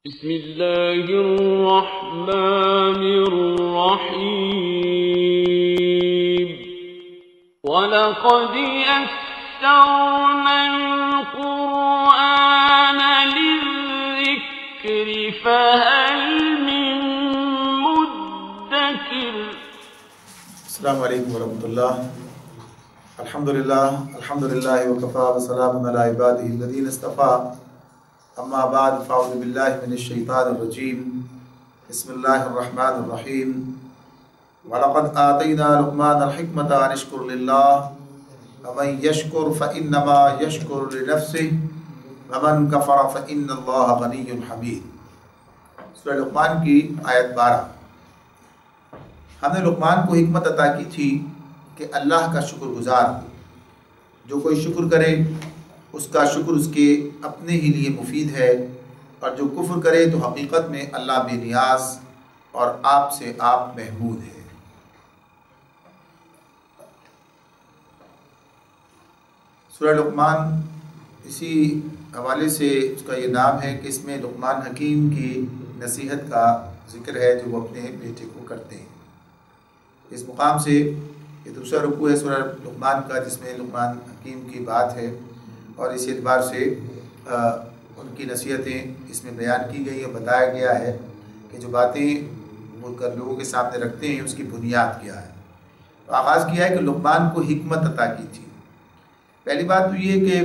بسم اللہ الرحمن الرحیم وَلَقَدْ يَسَّرْنَا الْقُرْآنَ لِلذِّكْرِ فَهَلْ مِن مُدَّكِرٍ۔ السلام علیکم ورحمۃ اللہ۔ الحمدللہ وکفیٰ وسلام علی عبادہ الذین اصطفیٰ، اما بعد فاعوذ باللہ من الشیطان الرجیم، بسم اللہ الرحمن الرحیم۔ وَلَقَدْ آتَيْنَا لُقْمَانَ الْحِكْمَةَ أَنِ اشْكُرْ لِلَّهِ وَمَنْ يَشْكُرْ فَإِنَّمَا يَشْكُرُ لِنَفْسِهِ وَمَنْ كَفَرَ فَإِنَّ اللَّهَ غَنِيٌّ حَمِيدٌ۔ سورہ لقمان کی آیت 12۔ ہم نے لقمان کو حکمت عطا کی تھی کہ اللہ کا شکر گزار ہو۔ جو کوئی شکر کرے اس کا شکر اس کے اپنے ہی لیے مفید ہے، اور جو کفر کرے تو حقیقت میں اللہ بے نیاز اور آپ سے آپ محمود ہے۔ سورہ لقمان اسی حوالے سے اس کا یہ نام ہے کہ اس میں لقمان حکیم کی نصیحت کا ذکر ہے جو وہ اپنے بیٹے کو کرتے ہیں۔ اس مقام سے یہ دوسرا رکوع ہے سورہ لقمان کا جس میں لقمان حکیم کی بات ہے، اور اس اعتبار سے ان کی نصیحتیں اس میں بیان کی گئی اور بتایا گیا ہے کہ جو باتیں وہ لوگوں کے سامنے رکھتے ہیں اس کی بنیاد کیا ہے۔ تو آغاز کیا ہے کہ لقمان کو حکمت عطا کی تھی۔ پہلی بات تو یہ کہ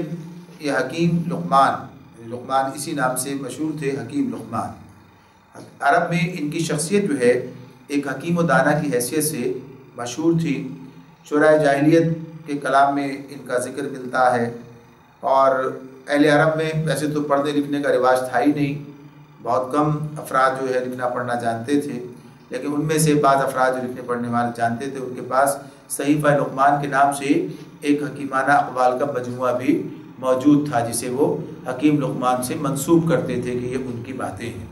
یہ حکیم لقمان اسی نام سے مشہور تھے، حکیم لقمان۔ عرب میں ان کی شخصیت جو ہے ایک حکیم و دانا کی حیثیت سے مشہور تھی۔ شعراء جاہلیت کے کلام میں ان کا ذکر ملتا ہے، اور اہل عرب میں ویسے تو پڑھنے لکھنے کا رواج تھا ہی نہیں، بہت کم افراد جو ہے لکھنا پڑھنا جانتے تھے، لیکن ان میں سے بعض افراد جو لکھنے پڑھنے والے جانتے تھے ان کے پاس صحیفہ لقمان کے نام سے ایک حکیمانہ اقوال کا مجموعہ بھی موجود تھا جسے وہ حکیم لقمان سے منسوب کرتے تھے کہ یہ ان کی باتیں ہیں۔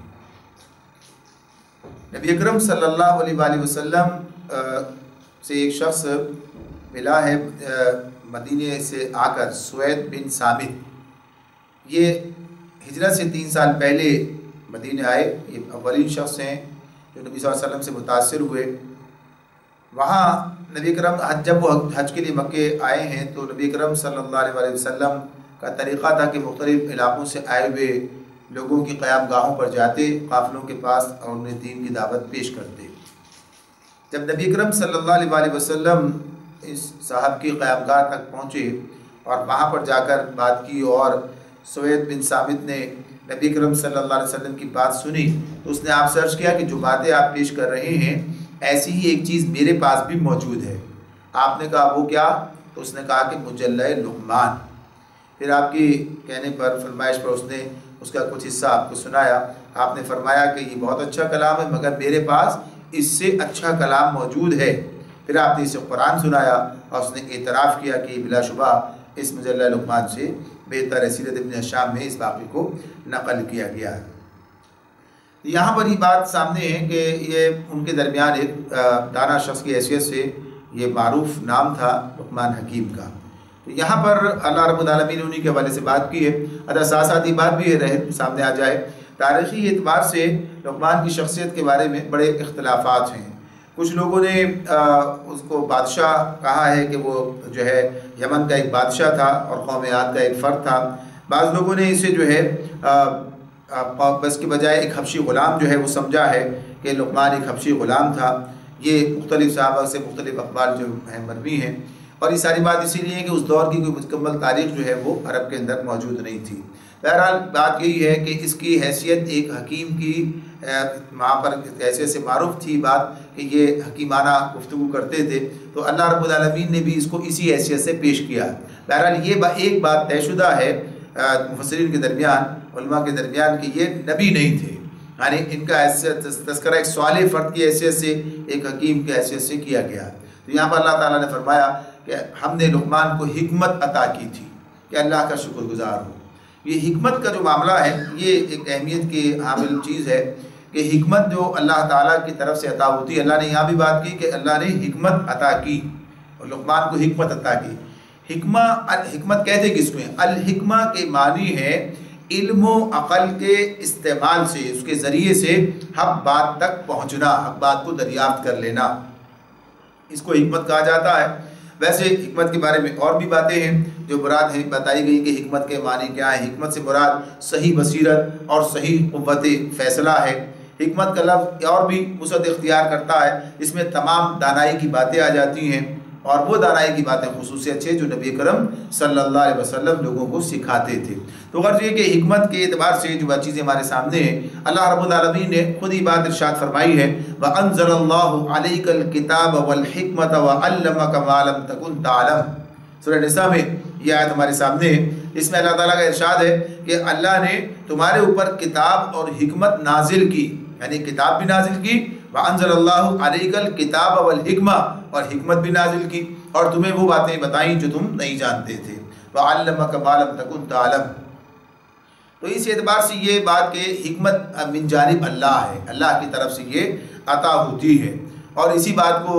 نبی اکرم صلی اللہ علیہ وآلہ وسلم سے ایک شخص ملا ہے مدینے سے آ کر، سوید بن ثابت۔ یہ ہجرت سے 3 سال پہلے مدینے آئے، یہ اولین شخص ہیں جو نبی صلی اللہ علیہ وسلم سے متاثر ہوئے۔ وہاں نبی اکرم جب وہ حج کے لیے مکے آئے ہیں تو نبی اکرم صلی اللہ علیہ وسلم کا طریقہ تھا کہ مختلف علاقوں سے آئے ہوئے لوگوں کی قیام گاہوں پر جاتے، قافلوں کے پاس، اور انہیں دین کی دعوت پیش کرتے۔ جب نبی اکرم صلی اللہ علیہ وسلم اس صاحب کی قیام گاہ تک پہنچے اور وہاں پر جا کر بات کی، اور سوید بن ثابت نے نبی اکرم صلی اللہ علیہ وسلم کی بات سنی تو اس نے آپ سے عرض کیا کہ جو باتیں آپ پیش کر رہے ہیں ایسی ہی ایک چیز میرے پاس بھی موجود ہے۔ آپ نے کہا وہ کیا؟ تو اس نے کہا کہ مجلہ لقمان۔ پھر آپ کی کہنے پر، فرمائش پر اس نے اس کا کچھ حصہ آپ کو سنایا۔ آپ نے فرمایا کہ یہ بہت اچھا کلام ہے مگر میرے پاس اس سے اچھا کلام موجود ہے۔ پھر آپ نے اسے قرآن سنایا اور اس نے اعتراف کیا کہ بلا شبہ اس مجلہ لقمان سے بہتر ہے۔ سیرت ابن ہشام میں اس واقعے کو نقل کیا گیا ہے۔ یہاں پر یہ بات سامنے ہے کہ یہ ان کے درمیان ایک دانا شخص کی حیثیت سے یہ معروف نام تھا لقمان حکیم کا۔ تو یہاں پر اللہ رب العالمین نے انہی کے حوالے سے بات کی ہے۔ اگر ساتھ ساتھ یہ بات بھی رہے سامنے آ جائے، تاریخی اعتبار سے لقمان کی شخصیت کے بارے میں بڑے اختلافات ہیں۔ کچھ لوگوں نے اس کو بادشاہ کہا ہے کہ وہ جو ہے یمن کا ایک بادشاہ تھا اور قوم عاد کا ایک فرد تھا۔ بعض لوگوں نے اسے جو ہے بس کے بجائے ایک حبشی غلام جو ہے وہ سمجھا ہے کہ لقمان ایک حبشی غلام تھا۔ یہ مختلف صحابہ سے مختلف اقوال جو ہیں مروی ہیں، اور یہ ساری بات اسی لیے کہ اس دور کی کوئی مکمل تاریخ جو ہے وہ عرب کے اندر موجود نہیں تھی۔ بہرحال بات یہی ہے کہ اس کی حیثیت ایک حکیم کی وہاں پر حیثیت سے معروف تھی بات کہ یہ حکیمانہ گفتگو کرتے تھے، تو اللہ رب العالمین نے بھی اس کو اسی حیثیت سے پیش کیا۔ بہرحال یہ ایک بات طے شدہ ہے مفسرین کے درمیان، علماء کے درمیان، کہ یہ نبی نہیں تھے، یعنی ان کا حیثیت تذکرہ ایک صالح فرد کی حیثیت سے، ایک حکیم کی حیثیت سے کیا گیا۔ تو یہاں پر اللہ تعالیٰ نے فرمایا کہ ہم نے لقمان کو حکمت عطا کی تھی کہ اللہ کا شکر گزار ہو۔ یہ حکمت کا جو معاملہ ہے یہ ایک اہمیت کی حامل چیز ہے کہ حکمت جو اللہ تعالیٰ کی طرف سے عطا ہوتی ہے۔ اللہ نے یہاں بھی بات کی کہ اللہ نے حکمت عطا کی اور لقمان کو حکمت عطا کی۔ حکمت کہتے کس کو ہیں؟ الحکمہ کے معنی ہے علم و عقل کے استعمال سے، اس کے ذریعے سے حق بات تک پہنچنا، حق بات کو دریافت کر لینا، اس کو حکمت کہا جاتا ہے۔ ویسے حکمت کے بارے میں اور بھی باتیں ہیں جو مراد ہیں بتائی گئی کہ حکمت کے معنی کیا ہے۔ حکمت سے مراد صحیح بصیرت اور صحیح قوت فیصلہ ہے۔ حکمت کا لفظ اور بھی وسعت اختیار کرتا ہے، اس میں تمام دانائی کی باتیں آ جاتی ہیں، اور وہ دانائی کی باتیں خصوصیت ہے جو نبی کرم صلی اللہ علیہ وسلم لوگوں کو سکھاتے تھے۔ تو غرض یہ کہ حکمت کے اعتبار سے جو چیزیں ہمارے سامنے ہیں، اللہ رب العالمین نے خود ہی بات ارشاد فرمائی ہے، وَأَنزَلَ اللَّهُ عَلَيْكَ الْكِتَابَ وَالْحِكْمَةَ وَعَلَّمَكَ مَا لَمْ تَكُنْ تَعْلَمْ۔ سورہ نساء میں یہ آیت ہمارے سامنے ہے۔ اس میں اللہ تعالیٰ کا ارشاد ہے کہ اللہ نے تمہارے اوپر کتاب اور حکمت نازل کی، یعنی کتاب بھی نازل کی، وَأَنزَلَ اللَّهُ عَلَيْكَ الْكِتَابَ وَالْحِكْمَةَ، اور حکمت بھی نازل کی اور تمہیں وہ باتیں بتائیں جو تم نہیں جانتے تھے، وَعَلَّمَكَ مَا لَمْ تَكُنْ تَعْلَمْ۔ تو اس اعتبار سے یہ بات کہ حکمت من جانب اللہ ہے، اللہ کی طرف سے یہ عطا ہوتی ہے، اور اسی بات کو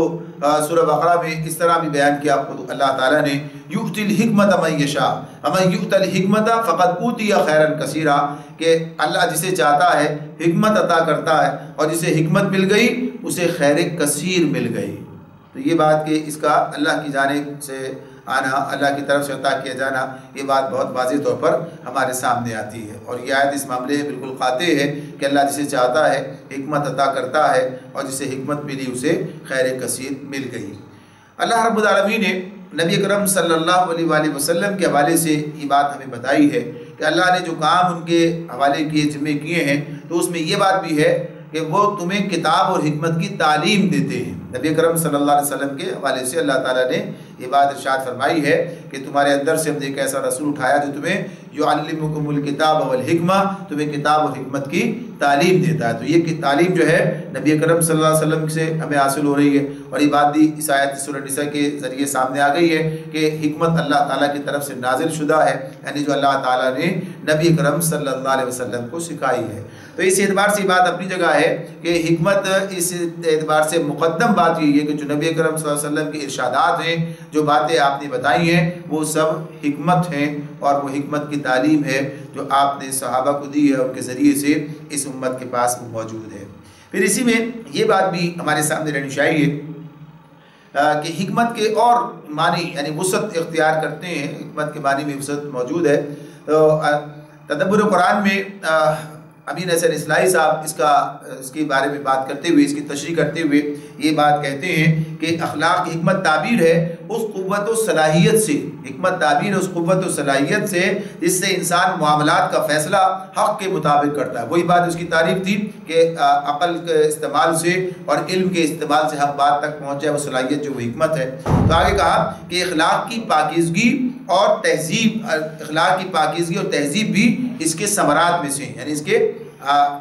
سورہ بقرہ میں اس طرح بھی بیان کیا اللہ تعالیٰ نے، یؤتی الحکمت من یشاء ومن یؤت الحکمت فقد اوتی خیرا کثیرا، کہ اللہ جسے چاہتا ہے حکمت عطا کرتا ہے، اور جسے حکمت مل گئی اسے خیر کثیر مل گئی۔ تو یہ بات کہ اس کا اللہ کی جانب سے آنا، اللہ کی طرف سے عطا کیا جانا، یہ بات بہت واضح طور پر ہمارے سامنے آتی ہے، اور یہ آیت اس معاملے میں بالکل قاطع ہے کہ اللہ جسے چاہتا ہے حکمت عطا کرتا ہے، اور جسے حکمت ملی اسے خیر کثیر مل گئی۔ اللہ رب العالمین نے نبی اکرم صلی اللہ علیہ وآلہ وسلم کے حوالے سے یہ بات ہمیں بتائی ہے کہ اللہ نے جو کام ان کے حوالے کیے، ذمہ کیے ہیں، تو اس میں یہ بات بھی ہے کہ وہ تمہیں کتاب اور حکمت کی تعلیم دیتے ہیں۔ نبی اکرم صلی اللہ علیہ وسلم کے حوالے سے اللہ تعالیٰ نے یہ بات ارشاد فرمائی ہے کہ تمہارے اندر سے ہم نے ایک ایسا رسول اٹھایا جو تمہیں یعلمکم الکتاب والحکمہ، تمہیں کتاب اور حکمت کی تعلیم دیتا ہے۔ تو یہ تعلیم جو ہے نبی اکرم صلی اللہ علیہ وسلم سے ہمیں حاصل ہو رہی ہے، اور یہ بات بھی اس آیت سورہ نساء کے ذریعے سامنے آ گئی ہے کہ حکمت اللہ تعالیٰ کی طرف سے نازل شدہ ہے، یعنی جو اللہ تعالیٰ نے نبی اکرم صلی اللہ علیہ وسلم کو سکھائی ہے۔ تو اس اعتبار سے بات اپنی جگہ ہے کہ حکمت اس اعتبار سے مقدم بات یہ ہے کہ جو نبی اکرم صلی اللہ علیہ وسلم کے ارشادات ہیں، جو باتیں آپ نے بتائی ہیں، وہ سب حکمت ہیں، اور وہ حکمت کی تعلیم ہے جو آپ نے صحابہ کو دی ہے، ان کے ذریعے سے اس امت کے پاس موجود ہے۔ پھر اسی میں یہ بات بھی ہمارے سامنے رہنی چاہیے کہ حکمت کے اور معنی یعنی وسعت اختیار کرتے ہیں، حکمت کے معنی میں وسعت موجود ہے۔ تو تدبر قرآن میں امین حسن اصلاحی صاحب اس کے بارے میں بات کرتے ہوئے، اس کی تشریح کرتے ہوئے یہ بات کہتے ہیں کہ اخلاق کی حکمت تعبیر ہے اس قوت و صلاحیت سے، حکمت تعبیر ہے اس قوت و صلاحیت سے جس سے انسان معاملات کا فیصلہ حق کے مطابق کرتا ہے۔ وہی بات اس کی تعریف تھی کہ عقل کے استعمال سے اور علم کے استعمال سے حق بات تک پہنچے، وہ صلاحیت جو وہ حکمت ہے۔ تو آگے کہا کہ اخلاق کی پاکیزگی اور تہذیب، اخلاق کی پاکیزگی اور تہذیب بھی اس کے ثمرات میں سے، یعنی اس کے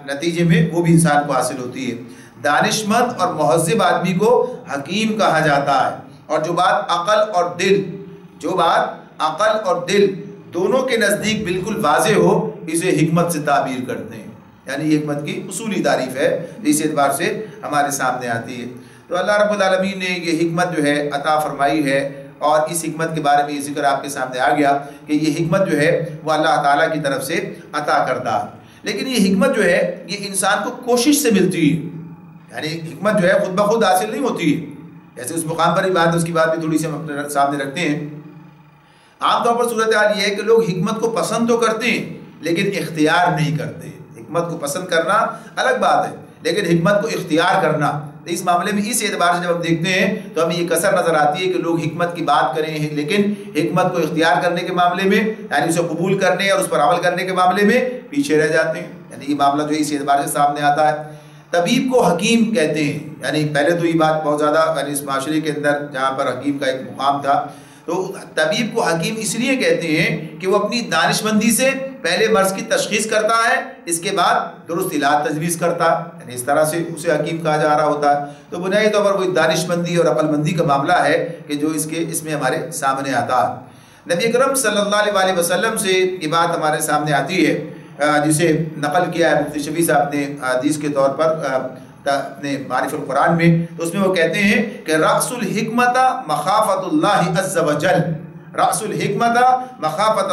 نتیجے میں وہ بھی انسان کو حاصل ہوتی ہے۔ دانشمند اور مہذب آدمی کو حکیم کہا جاتا ہے، اور جو بات عقل اور دل دونوں کے نزدیک بالکل واضح ہو، اسے حکمت سے تعبیر کرتے ہیں، یعنی یہ حکمت کی اصولی تعریف ہے، اس اعتبار سے ہمارے سامنے آتی ہے۔ تو اللہ رب العالمین نے یہ حکمت جو ہے عطا فرمائی ہے، اور اس حکمت کے بارے میں یہ ذکر آپ کے سامنے آ گیا کہ یہ حکمت جو ہے وہ اللہ تعالیٰ کی طرف سے عطا کردہ، لیکن یہ حکمت جو ہے یہ انسان کو کوشش سے ملتی ہے، یعنی حکمت جو ہے خود بخود حاصل نہیں ہوتی ہے۔ جیسے اس مقام پر ہی بات ہے، اس کی بات بھی تھوڑی سی ہم اپنے سامنے رکھتے ہیں۔ عام طور پر صورتحال یہ ہے کہ لوگ حکمت کو پسند تو کرتے ہیں لیکن اختیار نہیں کرتے۔ حکمت کو پسند کرنا الگ بات ہے، لیکن حکمت کو اختیار کرنا، تو اس معاملے میں اس اعتبار سے جب ہم دیکھتے ہیں تو ہمیں یہ کثر نظر آتی ہے کہ لوگ حکمت کی بات کریں ہیں لیکن حکمت کو اختیار کرنے کے معاملے میں، یعنی اسے قبول کرنے اور اس پر عمل کرنے کے معاملے میں پیچھے رہ جاتے ہیں، یعنی یہ معاملہ جو اس اعتبار سے سامنے آتا ہے۔ طبیب کو حکیم کہتے ہیں، یعنی پہلے تو یہ بات بہت زیادہ یعنی اس معاشرے کے اندر جہاں پر حکیم کا ایک مقام تھا، تو طبیب کو حکیم اس لیے کہتے ہیں کہ وہ اپنی دانشمندی سے پہلے مرض کی تشخیص کرتا ہے، اس کے بعد درست علاج تجویز کرتا ہے، یعنی اس طرح سے اسے حکیم کہا جا رہا ہوتا ہے۔ تو بنیادی طور پر وہی دانشمندی اور عقل مندی کا معاملہ ہے کہ جو اس میں ہمارے سامنے آتا ہے۔ نبی اکرم صلی اللہ علیہ وسلم سے یہ بات ہمارے سامنے آتی ہے، جسے نقل کیا ہے مفتی شفیع صاحب نے حدیث کے طور پر اپنے معرف القرآن میں، تو اس میں وہ کہتے ہیں کہ رأس الحکمت مخافت اللہ عز وجل، رأس الحکمت مخافت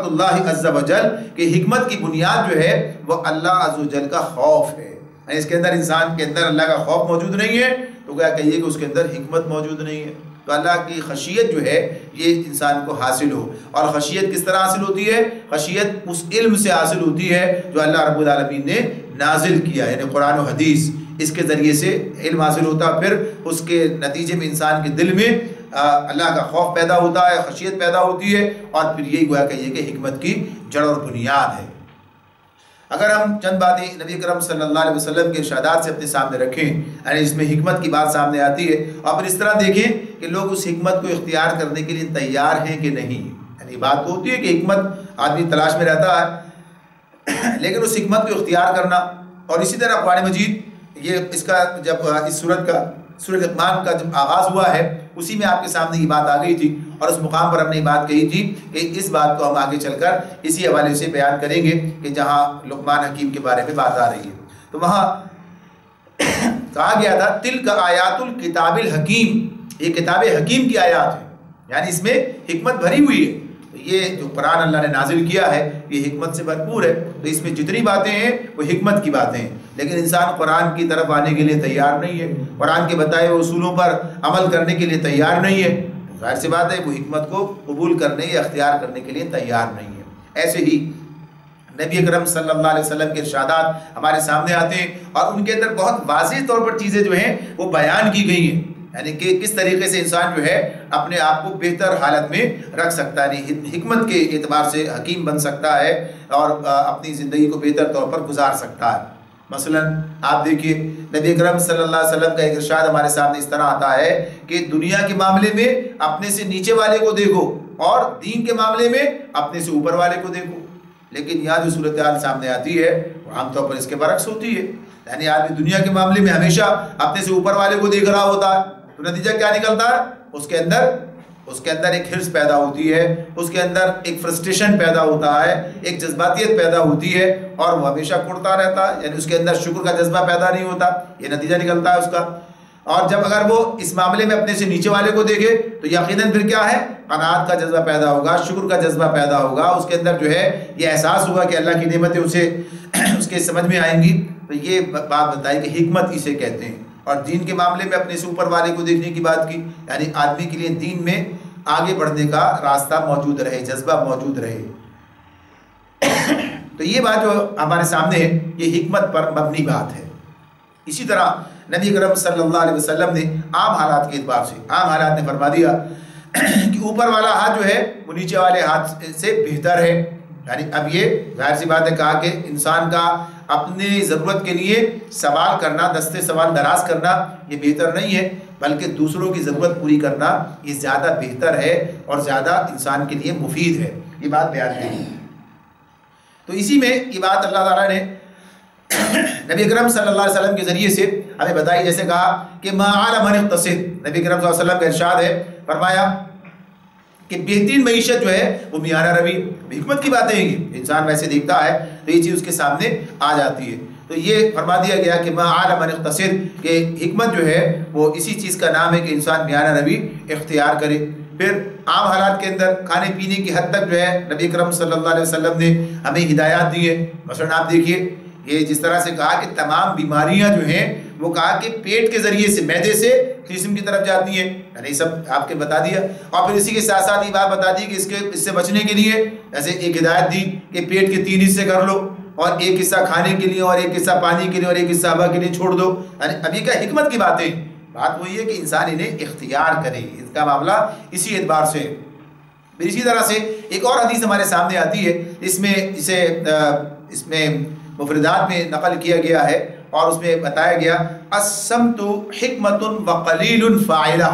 اللہ عز و جل، کہ حکمت کی بنیاد جو ہے وہ اللہ عز و جل کا خوف ہے. اس کے اندر انسان کے اندر اللہ کا خوف موجود نہیں ہے تو کیا کہیے کہ اس کے اندر حکمت موجود نہیں ہے. تو اللہ کی خشیت جو ہے یہ انسان کو حاصل ہو. اور خشیت کس طرح حاصل ہوتی ہے؟ خشیت اس علم سے حاصل ہوتی ہے جو اللہ رب العالمین نے نازل کیا، یعنی قرآن و حدیث. اس کے ذریعے سے علم حاصل ہوتا، پھر اس کے نتیجے میں انسان کے دل میں اللہ کا خوف پیدا ہوتا ہے، خشیت پیدا ہوتی ہے، اور پھر یہی گویا کہیے کہ حکمت کی جڑ اور بنیاد ہے. اگر ہم چند باتیں نبی کرم صلی اللہ علیہ وسلم کے ارشادات سے اپنے سامنے رکھیں، یعنی اس میں حکمت کی بات سامنے آتی ہے، اور پھر اس طرح دیکھیں کہ لوگ اس حکمت کو اختیار کرنے کے لیے تیار ہیں کہ نہیں. یعنی بات تو ہوتی ہے کہ حکمت آدمی تلاش میں رہتا ہے، لیکن اس حکمت کو اختیار کرنا. اور اسی طرح قرآن مجید یہ اس کا جب اس سورت لقمان کا جب آغاز ہوا ہے، اسی میں آپ کے سامنے یہ بات آ گئی تھی، اور اس مقام پر ہم نے یہ بات کہی تھی کہ اس بات کو ہم آگے چل کر اسی حوالے سے بیان کریں گے کہ جہاں لقمان حکیم کے بارے میں بات آ رہی ہے. تو وہاں کہا گیا تھا تلک آیات الکتاب الحکیم، یہ کتاب حکیم کی آیات ہے، یعنی اس میں حکمت بھری ہوئی ہے. یہ جو قرآن اللہ نے نازل کیا ہے یہ حکمت سے بھرپور ہے. تو اس میں جتنی باتیں ہیں وہ حکمت کی باتیں ہیں، لیکن انسان قرآن کی طرف آنے کے لیے تیار نہیں ہے، قرآن کے بتائے ہوئے اصولوں پر عمل کرنے کے لیے تیار نہیں ہے. ظاہر سی بات ہے وہ حکمت کو قبول کرنے یا اختیار کرنے کے لیے تیار نہیں ہے. ایسے ہی نبی اکرم صلی اللہ علیہ وسلم کے ارشادات ہمارے سامنے آتے ہیں، اور ان کے اندر بہت واضح طور پر چیزیں جو ہیں وہ بیان کی گئی ہیں، یعنی کہ کس طریقے سے انسان جو ہے اپنے آپ کو بہتر حالت میں رکھ سکتا ہے، یعنی حکمت کے اعتبار سے حکیم بن سکتا ہے اور اپنی زندگی کو بہتر طور پر گزار سکتا ہے. مثلا آپ دیکھیے نبی اکرم صلی اللہ علیہ وسلم کا ایک ارشاد ہمارے سامنے اس طرح آتا ہے کہ دنیا کے معاملے میں اپنے سے نیچے والے کو دیکھو، اور دین کے معاملے میں اپنے سے اوپر والے کو دیکھو. لیکن یہاں جو صورتحال سامنے آتی ہے وہ عام طور پر اس کے برعکس ہوتی ہے، یعنی آدمی دنیا کے معاملے میں ہمیشہ اپنے سے اوپر والے کو دیکھ رہا ہوتا ہے. تو نتیجہ کیا نکلتا ہے؟ اس کے اندر ایک حرص پیدا ہوتی ہے، اس کے اندر ایک فرسٹریشن پیدا ہوتا ہے، ایک جذباتیت پیدا ہوتی ہے، اور وہ ہمیشہ کڑتا رہتا ہے، یعنی اس کے اندر شکر کا جذبہ پیدا نہیں ہوتا. یہ نتیجہ نکلتا ہے اس کا. اور جب اگر وہ اس معاملے میں اپنے سے نیچے والے کو دیکھے تو یقیناً پھر کیا ہے؟ قناعت کا جذبہ پیدا ہوگا، شکر کا جذبہ پیدا ہوگا. اس کے اندر جو ہے یہ احساس ہوگا کہ اللہ کی نعمتیں اسے اس کے سمجھ میں آئیں گی. تو یہ بات بتائی کہ حکمت اسے کہتے ہیں. اور دین کے معاملے میں اپنے سے اوپر والے کو دیکھنے کی بات کی، یعنی آدمی کے لیے دین میں آگے بڑھنے کا راستہ موجود رہے، جذبہ موجود رہے. تو یہ بات جو ہمارے سامنے ہے یہ حکمت پر مبنی بات ہے. اسی طرح نبی کرم صلی اللہ علیہ وسلم نے عام حالات کے اعتبار سے، عام حالات نے فرما دیا کہ اوپر والا ہاتھ جو ہے وہ نیچے والے ہاتھ سے بہتر ہے. یعنی اب یہ ظاہر سی بات ہے کہا کہ انسان کا اپنی ضرورت کے لیے سوال کرنا، دستے سوال دراز کرنا یہ بہتر نہیں ہے، بلکہ دوسروں کی ضرورت پوری کرنا یہ زیادہ بہتر ہے اور زیادہ انسان کے لیے مفید ہے. یہ بات بیان کی. تو اسی میں یہ بات اللہ تعالیٰ نے نبی اکرم صلی اللہ علیہ وسلم کے ذریعے سے ہمیں بتائی. جیسے کہا کہ ما علی من اقتصد، نبی اکرم صلی اللہ علیہ وسلم کا ارشاد ہے، فرمایا کہ بہترین معیشت جو ہے وہ میانہ روی. حکمت کی باتیں ہیں، انسان ویسے دیکھتا ہے تو یہ چیز اس کے سامنے آ جاتی ہے. تو یہ فرما دیا گیا کہ ما علی من اقتصد، کہ حکمت جو ہے وہ اسی چیز کا نام ہے کہ انسان میانہ روی اختیار کرے. پھر عام حالات کے اندر کھانے پینے کی حد تک جو ہے نبی اکرم صلی اللہ علیہ وسلم نے ہمیں ہدایات دی ہے. مثلا آپ دیکھیے یہ جس طرح سے کہا کہ تمام بیماریاں جو ہیں وہ کہا کہ پیٹ کے ذریعے سے، معدے سے جسم کی طرف جاتی ہیں، یعنی سب آپ کے بتا دیا. اور پھر اسی کے ساتھ ساتھ یہ بات بتا دی کہ اس سے بچنے کے لیے ایسے ایک ہدایت دی کہ پیٹ کے 3 حصے کر لو، اور ایک حصہ کھانے کے لیے، اور ایک حصہ پانی کے لیے، اور ایک حصہ ہوا کے لیے چھوڑ دو. یعنی ابھی کا حکمت کی باتیں، بات وہی ہے کہ انسان انہیں اختیار کرے. اس کا معاملہ اسی اعتبار سے. پھر اسی طرح سے ایک اور حدیث ہمارے سامنے آتی ہے، اس میں مفردات میں نقل کیا گیا ہے، اور اس میں بتایا گیا الصمت حکمت وقلیل فاعلہ.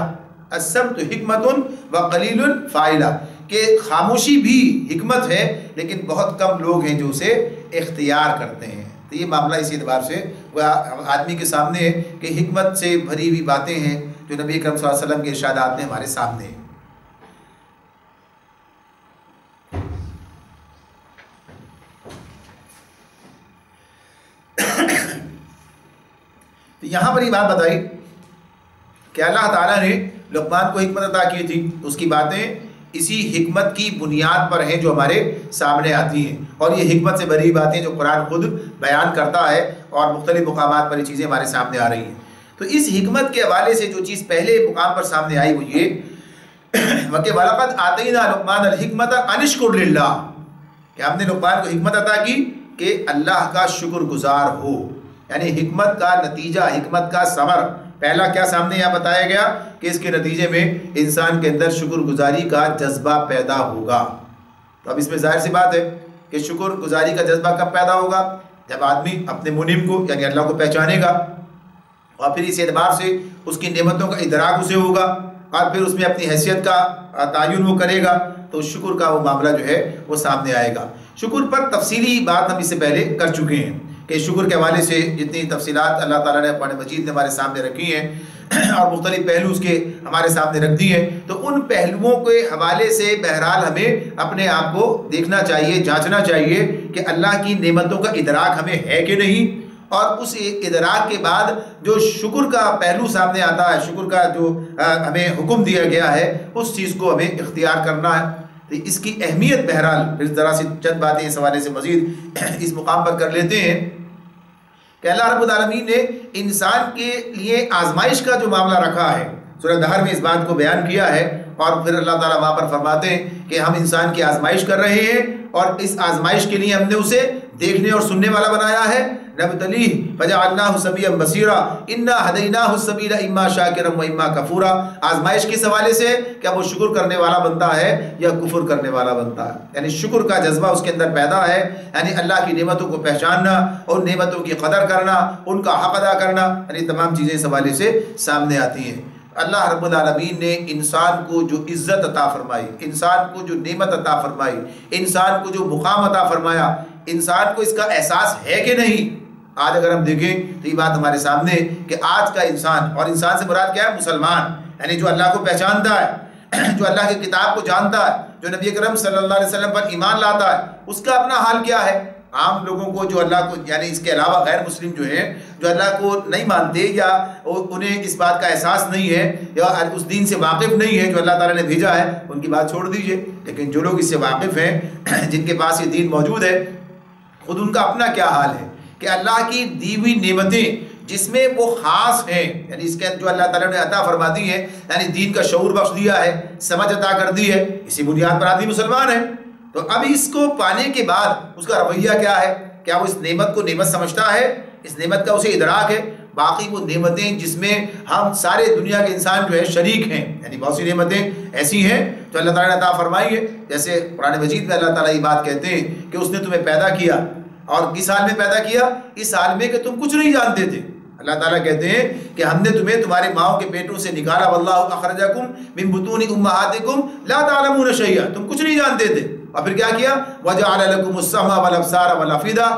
الصمت حکمت وقلیل فاعلہ، کہ خاموشی بھی حکمت ہے لیکن بہت کم لوگ ہیں جو اسے اختیار کرتے ہیں. تو یہ معاملہ اسی اعتبار سے وہ آدمی کے سامنے ہے کہ حکمت سے بھری ہوئی باتیں ہیں جو نبی کرم صلی اللہ علیہ وسلم کے ارشادات میں ہمارے سامنے ہیں. تو یہاں پر یہ بات بتائی کہ اللہ تعالیٰ نے لقمان کو حکمت عطا کی تھی، اس کی باتیں اسی حکمت کی بنیاد پر ہیں جو ہمارے سامنے آتی ہیں، اور یہ حکمت سے بھری باتیں جو قرآن خود بیان کرتا ہے اور مختلف مقامات پر یہ چیزیں ہمارے سامنے آ رہی ہیں۔ تو اس حکمت کے حوالے سے جو چیز پہلے مقام پر سامنے آئی وہ یہ کہ وَلَقَدْ آتَيْنَا لُقْمَانَ الْحِكْمَةَ أَنِ اشْكُرْ لِلَّهِ، کہ ہم نے لقمان کو حکمت عطا کی کہ اللہ کا شکر گزار ہو۔ یعنی حکمت کا نتیجہ، حکمت کا ثمر پہلا کیا سامنے یہاں بتایا گیا کہ اس کے نتیجے میں انسان کے اندر شکر گزاری کا جذبہ پیدا ہوگا۔ تو اب اس میں ظاہر سی بات ہے کہ شکر گزاری کا جذبہ کب پیدا ہوگا؟ جب آدمی اپنے منعم کو یعنی اللہ کو پہچانے گا، اور پھر اس اعتبار سے اس کی نعمتوں کا ادراک اسے ہوگا، اور پھر اس میں اپنی حیثیت کا تعین وہ کرے گا، تو شکر کا وہ معاملہ جو ہے وہ سامنے آئے گا۔ شکر پر تفصیلی بات ہم اس سے پہلے کر چکے ہیں کہ شکر کے حوالے سے جتنی تفصیلات اللہ تعالیٰ نے قرآن مجید نے ہمارے سامنے رکھی ہیں اور مختلف پہلو اس کے ہمارے سامنے رکھ دی ہیں، تو ان پہلوؤں کے حوالے سے بہرحال ہمیں اپنے آپ کو دیکھنا چاہیے، جانچنا چاہیے کہ اللہ کی نعمتوں کا ادراک ہمیں ہے کہ نہیں، اور اس ادراک کے بعد جو شکر کا پہلو سامنے آتا ہے، شکر کا جو ہمیں حکم دیا گیا ہے، اس چیز کو ہمیں اختیار کرنا ہے۔ تو اس کی اہمیت بہرحال پھر ذرا سی چند باتیں اس حوالے سے مزید اس مقام پر کر لیتے ہیں کہ اللہ رب العالمین نے انسان کے لیے آزمائش کا جو معاملہ رکھا ہے، سورہ دہر میں اس بات کو بیان کیا ہے، اور پھر اللہ تعالیٰ وہاں پر فرماتے ہیں کہ ہم انسان کی آزمائش کر رہے ہیں، اور اس آزمائش کے لیے ہم نے اسے دیکھنے اور سننے والا بنایا ہے۔ نبتلیہ فجعلناہ سمیعا بصیرا انا ہدیناہ السبیل اما شاکرا و اما کفورا۔ آزمائش کس حوالے سے؟ کیا وہ شکر کرنے والا بنتا ہے یا کفر کرنے والا بنتا ہے؟ یعنی شکر کا جذبہ اس کے اندر پیدا ہے، یعنی اللہ کی نعمتوں کو پہچاننا اور نعمتوں کی قدر کرنا، ان کا حق ادا کرنا، یعنی تمام چیزیں اس حوالے سے سامنے آتی ہیں۔ اللہ رب العالمین نے انسان کو جو عزت عطا فرمائی، انسان کو جو نعمت عطا فرمائی، انسان کو جو مقام عطا فرمایا، انسان کو اس کا احساس ہے کہ نہیں؟ آج اگر ہم دیکھیں تو یہ بات ہمارے سامنے کہ آج کا انسان، اور انسان سے مراد کیا ہے؟ مسلمان، یعنی جو اللہ کو پہچانتا ہے، جو اللہ کی کتاب کو جانتا ہے، جو نبی اکرم صلی اللہ علیہ وسلم پر ایمان لاتا ہے، اس کا اپنا حال کیا ہے؟ عام لوگوں کو جو اللہ کو یعنی اس کے علاوہ غیر مسلم جو ہیں، جو اللہ کو نہیں مانتے یا انہیں اس بات کا احساس نہیں ہے یا اس دین سے واقف نہیں ہے جو اللہ تعالیٰ نے بھیجا ہے، ان کی بات چھوڑ دیجئے۔ لیکن جو لوگ اس سے واقف ہیں، جن کے پاس یہ دین موجود ہے، خود ان کا اپنا کیا حال ہے کہ اللہ کی دی ہوئی نعمتیں جس میں وہ خاص ہیں، یعنی اس کے جو اللہ تعالیٰ نے عطا فرما دی ہیں، یعنی دین کا شعور بخش دیا ہے، سمجھ عطا کر دی ہے، اسی بنیاد پر آدمی مسلمان ہے۔ تو اب اس کو پانے کے بعد اس کا رویہ کیا ہے؟ کیا وہ اس نعمت کو نعمت سمجھتا ہے؟ اس نعمت کا اسے ادراک ہے؟ باقی وہ نعمتیں جس میں ہم سارے دنیا کے انسان جو ہے شریک ہیں، یعنی بہت سی نعمتیں ایسی ہیں جو اللہ تعالیٰ نے عطا فرمائی ہے، جیسے قرآن مجید میں اللہ تعالیٰ یہ بات کہتے ہیں کہ اس نے تمہیں پیدا کیا، اور کس حال میں پیدا کیا؟ اس حال میں کہ تم کچھ نہیں جانتے تھے۔ اللہ تعالیٰ کہتے ہیں کہ ہم نے تمہیں تمہارے ماؤں کے پیٹوں سے نکالا، واللہ اخرجکم من بطون امہاتکم لا تعلمون شیئا، تم کچھ نہیں جانتے تھے، اور پھر کیا کیا؟ وجعل لکم السمع والابصار والافئدہ،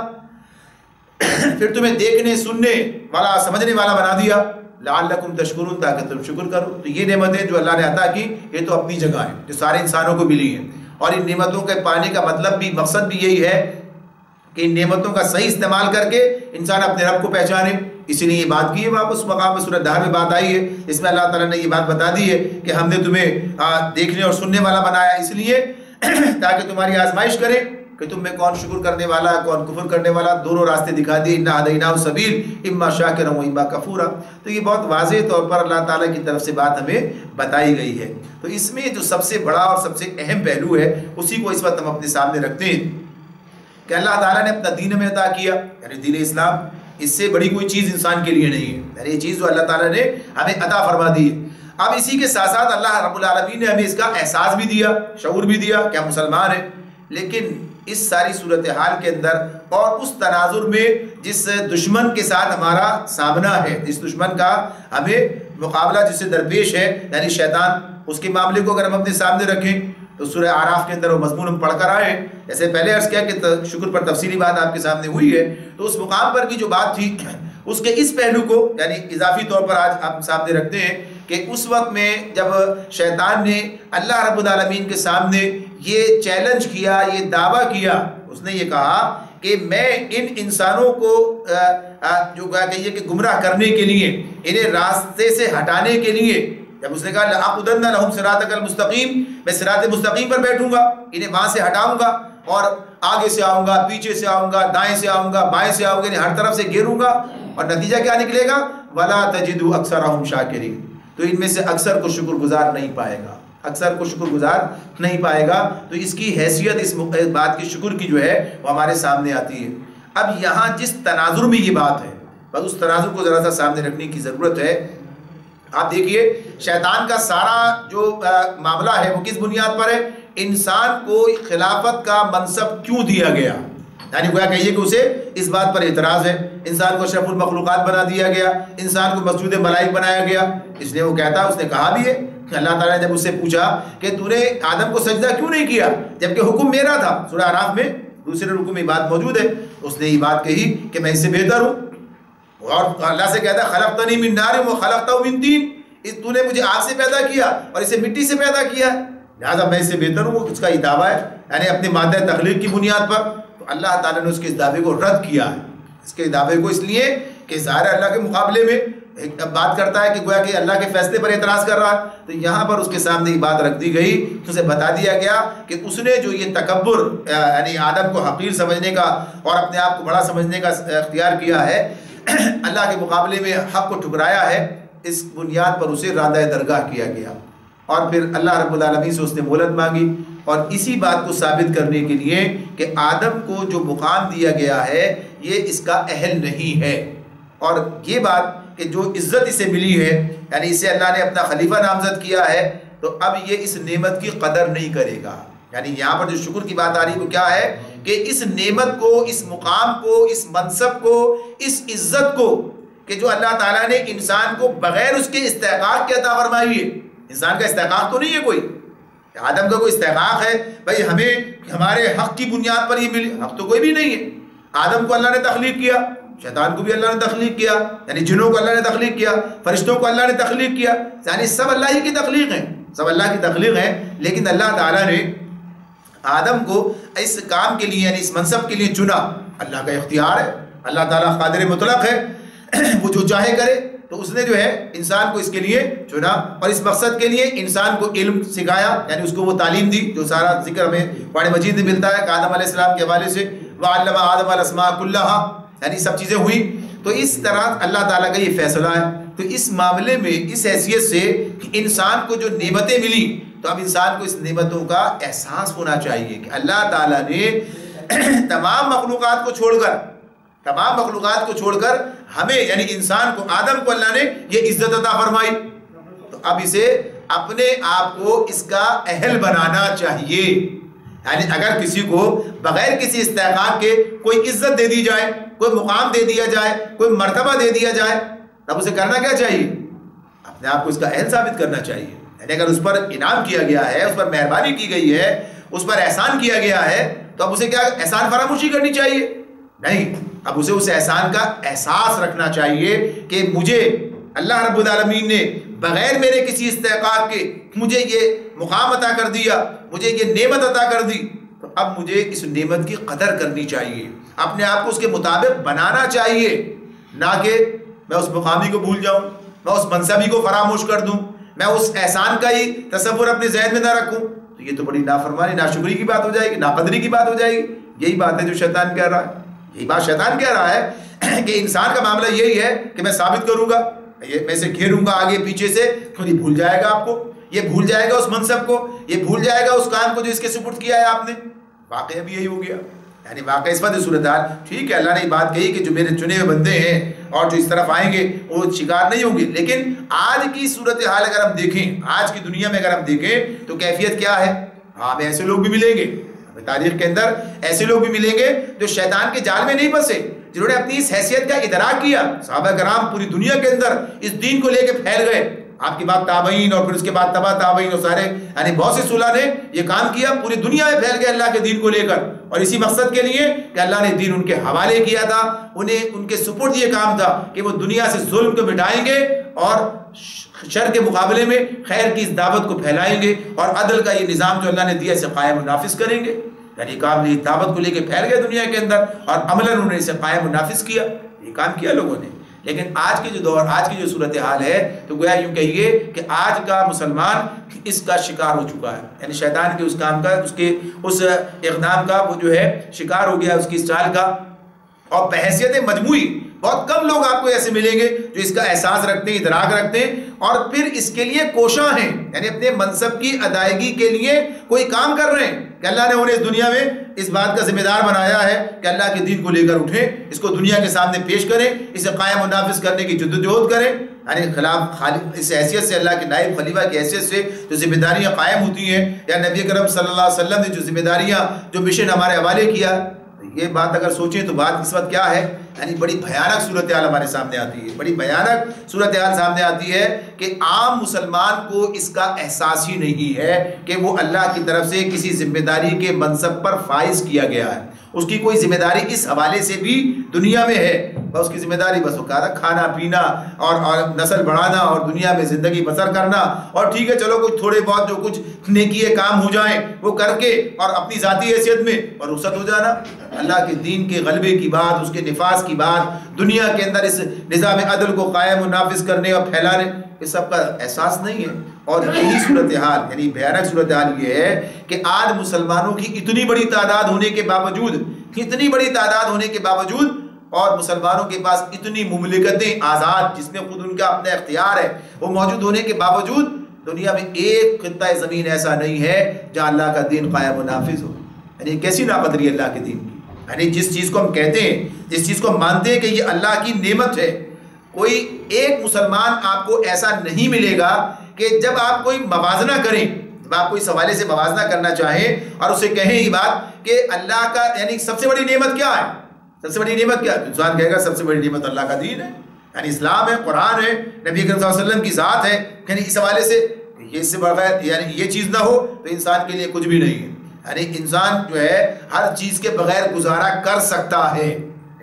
پھر تمہیں دیکھنے، سننے والا، سمجھنے والا بنا دیا، لعلکم تشکرون، تاکہ تم شکر کرو۔ تو یہ نعمتیں جو اللہ نے عطا کی یہ تو اپنی جگہ ہیں، جو سارے انسانوں کو ملی ہیں، اور ان نعمتوں کے پانے کا مطلب بھی، مقصد بھی یہی ہے کہ ان نعمتوں کا صحیح استعمال کر کے انسان اپنے رب کو پہچانے۔ اسی لیے یہ بات کی ہے، واپس مقام میں سورہ دہر میں بات آئی ہے، اس میں اللہ تعالیٰ نے یہ بات بتا دی ہے کہ ہم نے تمہیں دیکھنے اور سننے والا بنایا، اس لیے تاکہ تمہاری آزمائش کرے کہ تم میں کون شکر کرنے والا ہے، کون کفر کرنے والا، دونوں راستے دکھا دیے، انا ہدیناہ السبیل اما شاکرا و اما کفورا۔ تو یہ بہت واضح طور پر اللہ تعالیٰ کی طرف سے بات ہمیں بتائی گئی ہے۔ تو اس میں جو سب سے بڑا اور سب سے اہم پہلو ہے، اسی کو اس وقت ہم اپنے سامنے رکھتے ہیں کہ اللہ تعالیٰ نے اپنا دین ہمیں عطا کیا، یعنی دین اسلام، اس سے بڑی کوئی چیز انسان کے لیے نہیں ہے، یعنی یہ چیز جو اللہ تعالیٰ نے ہمیں عطا فرما دی ہے۔ اب اسی کے ساتھ ساتھ اللہ رب العالمین نے ہمیں اس کا احساس بھی دیا، شعور بھی دیا کہ ہم مسلمان ہیں۔ لیکن اس ساری صورتحال کے اندر اور اس تناظر میں جس دشمن کے ساتھ ہمارا سامنا ہے، جس دشمن کا ہمیں مقابلہ جس سے درپیش ہے، یعنی شیطان، اس کے معاملے کو اگر ہم اپنے سامنے رکھیں تو سورہ اعراف کے اندر وہ مضمون ہم پڑھ کر آئے، جیسے پہلے عرض کیا کہ شکر پر تفصیلی بات آپ کے سامنے ہوئی ہے، تو اس مقام پر بھی جو بات تھی اس کے اس پہلو کو یعنی اضافی طور پر آج آپ سامنے رکھتے ہیں کہ اس وقت میں جب شیطان نے اللہ رب العالمین کے سامنے یہ چیلنج کیا، یہ دعویٰ کیا، اس نے یہ کہا کہ میں ان انسانوں کو جو کہیے کہ گمراہ کرنے کے لیے، انہیں راستے سے ہٹانے کے لیے جب اس نے کہا لَأَقْعُدَنَّ لَهُمْ صِرَاطَكَ الْمُسْتَقِيمَ، میں صراط مستقیم پر بیٹھوں گا، انہیں وہاں سے ہٹاؤں گا اور آگے سے آؤں گا، پیچھے سے آؤں گا، دائیں سے آؤں گا، بائیں سے آؤں گا، انہیں ہر طرف سے گھیروں گا، اور نتیجہ کیا نکلے گا؟ وَلَا تَجِدُ أَكْثَرَهُمْ شَاكِرِينَ، تو ان میں سے اکثر کو شکر گزار نہیں پائے گا، اکثر کو شکر گزار نہیں پائے گا۔ تو اس کی حیثیت اس بات کی شکر کی جو ہے وہ ہمارے سامنے آتی ہے۔ اب یہاں جس تناظر میں یہ بات ہے بس اس تناظر کو ذرا سا سامنے رکھنے کی ضرورت ہے۔ آپ دیکھیے شیطان کا سارا جو معاملہ ہے وہ کس بنیاد پر ہے؟ انسان کو خلافت کا منصب کیوں دیا گیا، یعنی گویا کہیے کہ اسے اس بات پر اعتراض ہے، انسان کو اشرف المخلوقات بنا دیا گیا، انسان کو مسجود ملائک بنایا گیا، اس لیے وہ کہتا ہے، اس نے کہا بھی ہے کہ اللہ تعالیٰ نے جب اس سے پوچھا کہ تو نے آدم کو سجدہ کیوں نہیں کیا جبکہ حکم میرا تھا، سورہ اعراف میں دوسرے رکوع میں بات موجود ہے، اس نے یہ بات کہی کہ میں اس سے بہتر ہوں، اور اللہ سے کہتا ہے خلقتنی من نار و خلقتہ من طین، تو نے مجھے آگ سے پیدا کیا اور اسے مٹی سے پیدا کیا ہے، لہٰذا میں اس سے بہتر ہوں۔ اس کا یہ دعویٰ ہے، یعنی اپنے مادہ تخلیق کی بنیاد پر، تو اللہ تعالیٰ نے اس کے اس دعوے کو رد کیا ہے، اس کے دعوے کو اس لیے کہ ظاہر اللہ کے مقابلے میں ایک بات کرتا ہے کہ گویا کہ اللہ کے فیصلے پر اعتراض کر رہا ہے، تو یہاں پر اس کے سامنے یہ بات رکھ دی گئی، اسے بتا دیا گیا کہ اس نے جو یہ تکبر یعنی آدم کو حقیر سمجھنے کا اور اپنے آپ کو بڑا سمجھنے کا اختیار کیا ہے، اللہ کے مقابلے میں حق کو ٹھکرایا ہے، اس بنیاد پر اسے رادہ درگاہ کیا گیا، اور پھر اللہ رب العالمین سے اس نے مہلت مانگی، اور اسی بات کو ثابت کرنے کے لیے کہ آدم کو جو مقام دیا گیا ہے یہ اس کا اہل نہیں ہے، اور یہ بات کہ جو عزت اسے ملی ہے، یعنی اسے اللہ نے اپنا خلیفہ نامزد کیا ہے، تو اب یہ اس نعمت کی قدر نہیں کرے گا، یعنی یہاں پر جو شکر کی بات آ رہی ہے وہ کیا ہے کہ اس نعمت کو، اس مقام کو، اس منصب کو، اس عزت کو کہ جو اللہ تعالیٰ نے انسان کو بغیر اس کے استحقاق کے عطا فرمائی ہے، انسان کا استحقاق تو نہیں ہے کوئی، آدم کا کوئی استحقاق ہے بھائی ہمیں ہمارے حق کی بنیاد پر یہ ملی، حق تو کوئی بھی نہیں ہے۔ آدم کو اللہ نے تخلیق کیا، شیطان کو بھی اللہ نے تخلیق کیا، یعنی جنوں کو اللہ نے تخلیق کیا، فرشتوں کو اللہ نے تخلیق کیا، یعنی سب اللہ ہی کی تخلیق ہیں، سب اللہ کی تخلیق ہیں، لیکن اللہ تعالیٰ نے آدم کو اس کام کے لیے یعنی اس منصب کے لیے چنا، اللہ کا اختیار ہے، اللہ تعالیٰ قادر مطلق ہے، وہ جو چاہے کرے، تو اس نے جو ہے انسان کو اس کے لیے چنا، اور اس مقصد کے لیے انسان کو علم سکھایا، یعنی اس کو وہ تعلیم دی جو سارا ذکر ہمیں قرآن مجید میں ملتا ہے کہ آدم علیہ السلام کے حوالے سے وَعَلَّمَ آدَمَ الْأَسْمَاءَ كُلَّهَا، یعنی سب چیزیں ہوئی، تو اس طرح اللہ تعالیٰ کا یہ فیصلہ ہے۔ تو اس معاملے میں اس حیثیت سے کہ انسان کو جو نعمتیں ملی، تو اب انسان کو اس نعمتوں کا احساس ہونا چاہیے کہ اللہ تعالیٰ نے تمام مخلوقات کو چھوڑ کر ہمیں یعنی انسان کو، آدم کو اللہ نے یہ عزت عطا فرمائی، تو اب اسے اپنے آپ کو اس کا اہل بنانا چاہیے، یعنی اگر کسی کو بغیر کسی استحقاق کے کوئی عزت دے دی جائے، کوئی مقام دے دیا جائے، کوئی مرتبہ دے دیا جائے، تب اسے کرنا کیا چاہیے؟ اپنے آپ کو اس کا اہل ثابت کرنا چاہیے، یعنی اگر اس پر انعام کیا گیا ہے، اس پر مہربانی کی گئی ہے، اس پر احسان کیا گیا ہے، تو اب اسے کیا احسان فراموشی کرنی چاہیے؟ نہیں، اب اسے اس احسان کا احساس رکھنا چاہیے کہ مجھے اللہ رب العالمین نے بغیر میرے کسی استحقاق کے مجھے یہ مقام عطا کر دیا، مجھے یہ نعمت عطا کر دی، تو اب مجھے اس نعمت کی قدر کرنی چاہیے، اپنے آپ کو اس کے مطابق بنانا چاہیے، نہ کہ میں اس مقامی کو بھول جاؤں، میں اس منصبی کو فراموش کر دوں، میں اس احسان کا ہی تصور اپنے ذہن میں نہ رکھوں، تو یہ تو بڑی نافرمانی، ناشکری کی بات ہو جائے گی، ناقدری کی بات ہو جائے گی۔ یہی بات ہے جو شیطان کہہ رہا ہے، یہی بات شیطان کہہ رہا ہے کہ انسان کا معاملہ یہی ہے کہ میں ثابت کروں گا، میں اسے گھیروں گا آگے پیچھے سے، تو یہ بھول جائے گا آپ کو، یہ بھول جائے گا اس منصب کو، یہ بھول جائے گا اس کام کو جو اس کے سپرد کیا ہے آپ نے۔ واقعہ بھی یہی ہو گیا، یعنی واقعہ اس وقت صورتحال ٹھیک ہے، اللہ نے یہ بات کہی کہ جو میرے چنے ہوئے بندے ہیں اور جو اس طرف آئیں گے وہ شکار نہیں ہوں گے، لیکن آج کی صورتحال اگر ہم دیکھیں، آج کی دنیا میں اگر ہم دیکھیں تو کیفیت کیا ہے؟ ہاں ہمیں ایسے لوگ بھی ملیں گے، تاریخ کے اندر ایسے لوگ بھی ملیں گے جو شیطان کے جال میں نہیں پھنسے، جنہوں نے اپنی اس حیثیت کا ادراک کیا۔ صحابہ کرام پوری دنیا کے اندر اس دین کو لے کے پھیل گئے، آپ کی بات تابعین اور پھر اس کے بعد تبع تابعین اور سارے یعنی بہت سے صلحاء نے یہ کام کیا، پوری دنیا میں پھیل گئے اللہ کے دین کو لے کر، اور اسی مقصد کے لیے کہ اللہ نے دین ان کے حوالے کیا تھا، انہیں ان کے سپرد یہ کام تھا کہ وہ دنیا سے ظلم کو مٹائیں گے اور شر کے مقابلے میں خیر کی اس دعوت کو پھیلائیں گے، اور عدل کا یہ نظام جو اللہ نے دیا اسے قائم و نافذ کریں گے۔ یعنی کام نے دعوت کو لے کے پھیل گئے دنیا کے اندر، اور عملاً انہوں نے اسے قائم و نافذ کیا، یہ کام کیا لوگوں نے۔ لیکن آج کے جو دور، آج کی جو صورتحال ہے، تو گویا یوں کہیے کہ آج کا مسلمان اس کا شکار ہو چکا ہے، یعنی شیطان کے اس کام کا، اس اقدام کا وہ جو ہے شکار ہو گیا، اس کی اس چال کا. اور بحیثیت مجموعی بہت کم لوگ آپ کو ایسے ملیں گے جو اس کا احساس رکھتے ہیں، ادراک رکھتے ہیں اور پھر اس کے لیے کوشاں ہیں، یعنی اپنے منصب کی ادائیگی کے لیے کوئی کام کر رہے ہیں کہ اللہ نے انہیں اس دنیا میں اس بات کا ذمہ دار بنایا ہے کہ اللہ کے دین کو لے کر اٹھیں، اس کو دنیا کے سامنے پیش کریں، اسے قائم و نافذ کرنے کی جدوجہد کریں. یعنی خلاف اس حیثیت سے، اللہ کے نائب خلیفہ کی حیثیت سے جو ذمہ داریاں قائم ہوتی ہیں، یا نبی کرم صلی اللہ علیہ وسلم نے جو ذمہ داریاں، جو مشن ہمارے حوالے کیا، یہ بات اگر سوچیں تو بات اس وقت کیا ہے، یعنی بڑی بھیانک صورتحال ہمارے سامنے آتی ہے، بڑی بھیانک صورتحال سامنے آتی ہے کہ عام مسلمان کو اس کا احساس ہی نہیں ہے کہ وہ اللہ کی طرف سے کسی ذمہ داری کے منصب پر فائز کیا گیا ہے. اس کی کوئی ذمہ داری اس حوالے سے بھی دنیا میں ہے، بس اس کی ذمہ داری بس کھانا پینا اور نسل بڑھانا اور دنیا میں زندگی بسر کرنا، اور ٹھیک ہے چلو کچھ تھوڑے بہت جو کچھ نیکی کام ہو جائیں وہ کر کے اور اپنی ذاتی حیثیت میں اور رخصت ہو جانا. اللہ کے دین کے غلبے کی بات، اس کے نفاذ کی بات، دنیا کے اندر اس نظام عدل کو قائم و نافذ کرنے اور پھیلانے، اس سب کا احساس نہیں ہے. اور یہی صورتحال، یعنی بھیانک صورتحال یہ ہے کہ آج مسلمانوں کی اتنی بڑی تعداد ہونے کے باوجود اور مسلمانوں کے پاس اتنی مملکتیں آزاد جس میں خود ان کا اپنا اختیار ہے وہ موجود ہونے کے باوجود دنیا میں ایک خطہ زمین ایسا نہیں ہے جہاں اللہ کا دین قائم و نافذ ہو. یعنی کیسی ناقدری ہے اللہ کے دین کی. یعنی جس چیز کو ہم کہتے ہیں، جس چیز کو ہم مانتے ہیں کہ یہ اللہ کی نعمت ہے، کوئی ایک مسلمان آپ کو ایسا نہیں ملے گا کہ جب آپ کوئی موازنہ کریں، جب آپ کوئی حوالے سے موازنہ کرنا چاہیں اور اسے کہیں یہ بات کہ اللہ کا یعنی سب سے بڑی نعمت کیا ہے، سب سے بڑی نعمت کیا ہے، انسان کہے گا سب سے بڑی نعمت اللہ کا دین ہے، یعنی اسلام ہے، قرآن ہے، نبی کریم صلی اللہ علیہ وسلم کی ذات ہے. یعنی اس حوالے سے یہ اس سے بغیر یعنی یہ چیز نہ ہو تو انسان کے لیے کچھ بھی نہیں ہے. یعنی انسان جو ہے ہر چیز کے بغیر گزارا کر سکتا ہے،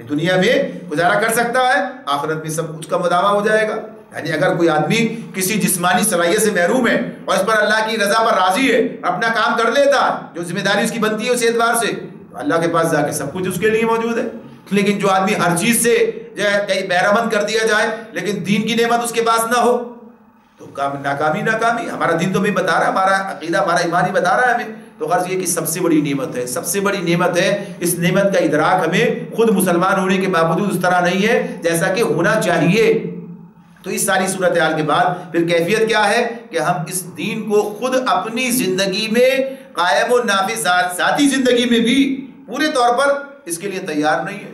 دنیا میں گزارا کر سکتا ہے، آخرت میں سب کچھ کا مداوع ہو جائے گا. یعنی اگر کوئی آدمی کسی جسمانی صلاحیت سے محروم ہے اور اس پر اللہ کی رضا پر راضی ہے، اپنا کام کر لیتا ہے جو ذمہ داری اس کی بنتی ہے اس اعتبار سے، تو اللہ کے پاس جا کے سب کچھ اس کے لیے موجود ہے. لیکن جو آدمی ہر چیز سے جو ہے کہیں بہرمند کر دیا جائے لیکن دین کی نعمت اس کے پاس نہ ہو تو ناکامی. ہمارا دین تو ہمیں بتا رہا ہے، ہمارا عقیدہ، ہمارا ایمان ہی بتا رہا ہے ہمیں. تو غرض یہ کہ سب سے بڑی نعمت ہے، سب سے بڑی نعمت ہے. اس نعمت کا ادراک ہمیں خود مسلمان ہونے کے باوجود اس طرح نہیں ہے جیسا کہ ہونا چاہیے. تو اس ساری صورتحال کے بعد پھر کیفیت کیا ہے کہ ہم اس دین کو خود اپنی زندگی میں قائم و نافذ، ذاتی زندگی میں بھی پورے طور پر اس کے لیے تیار نہیں ہے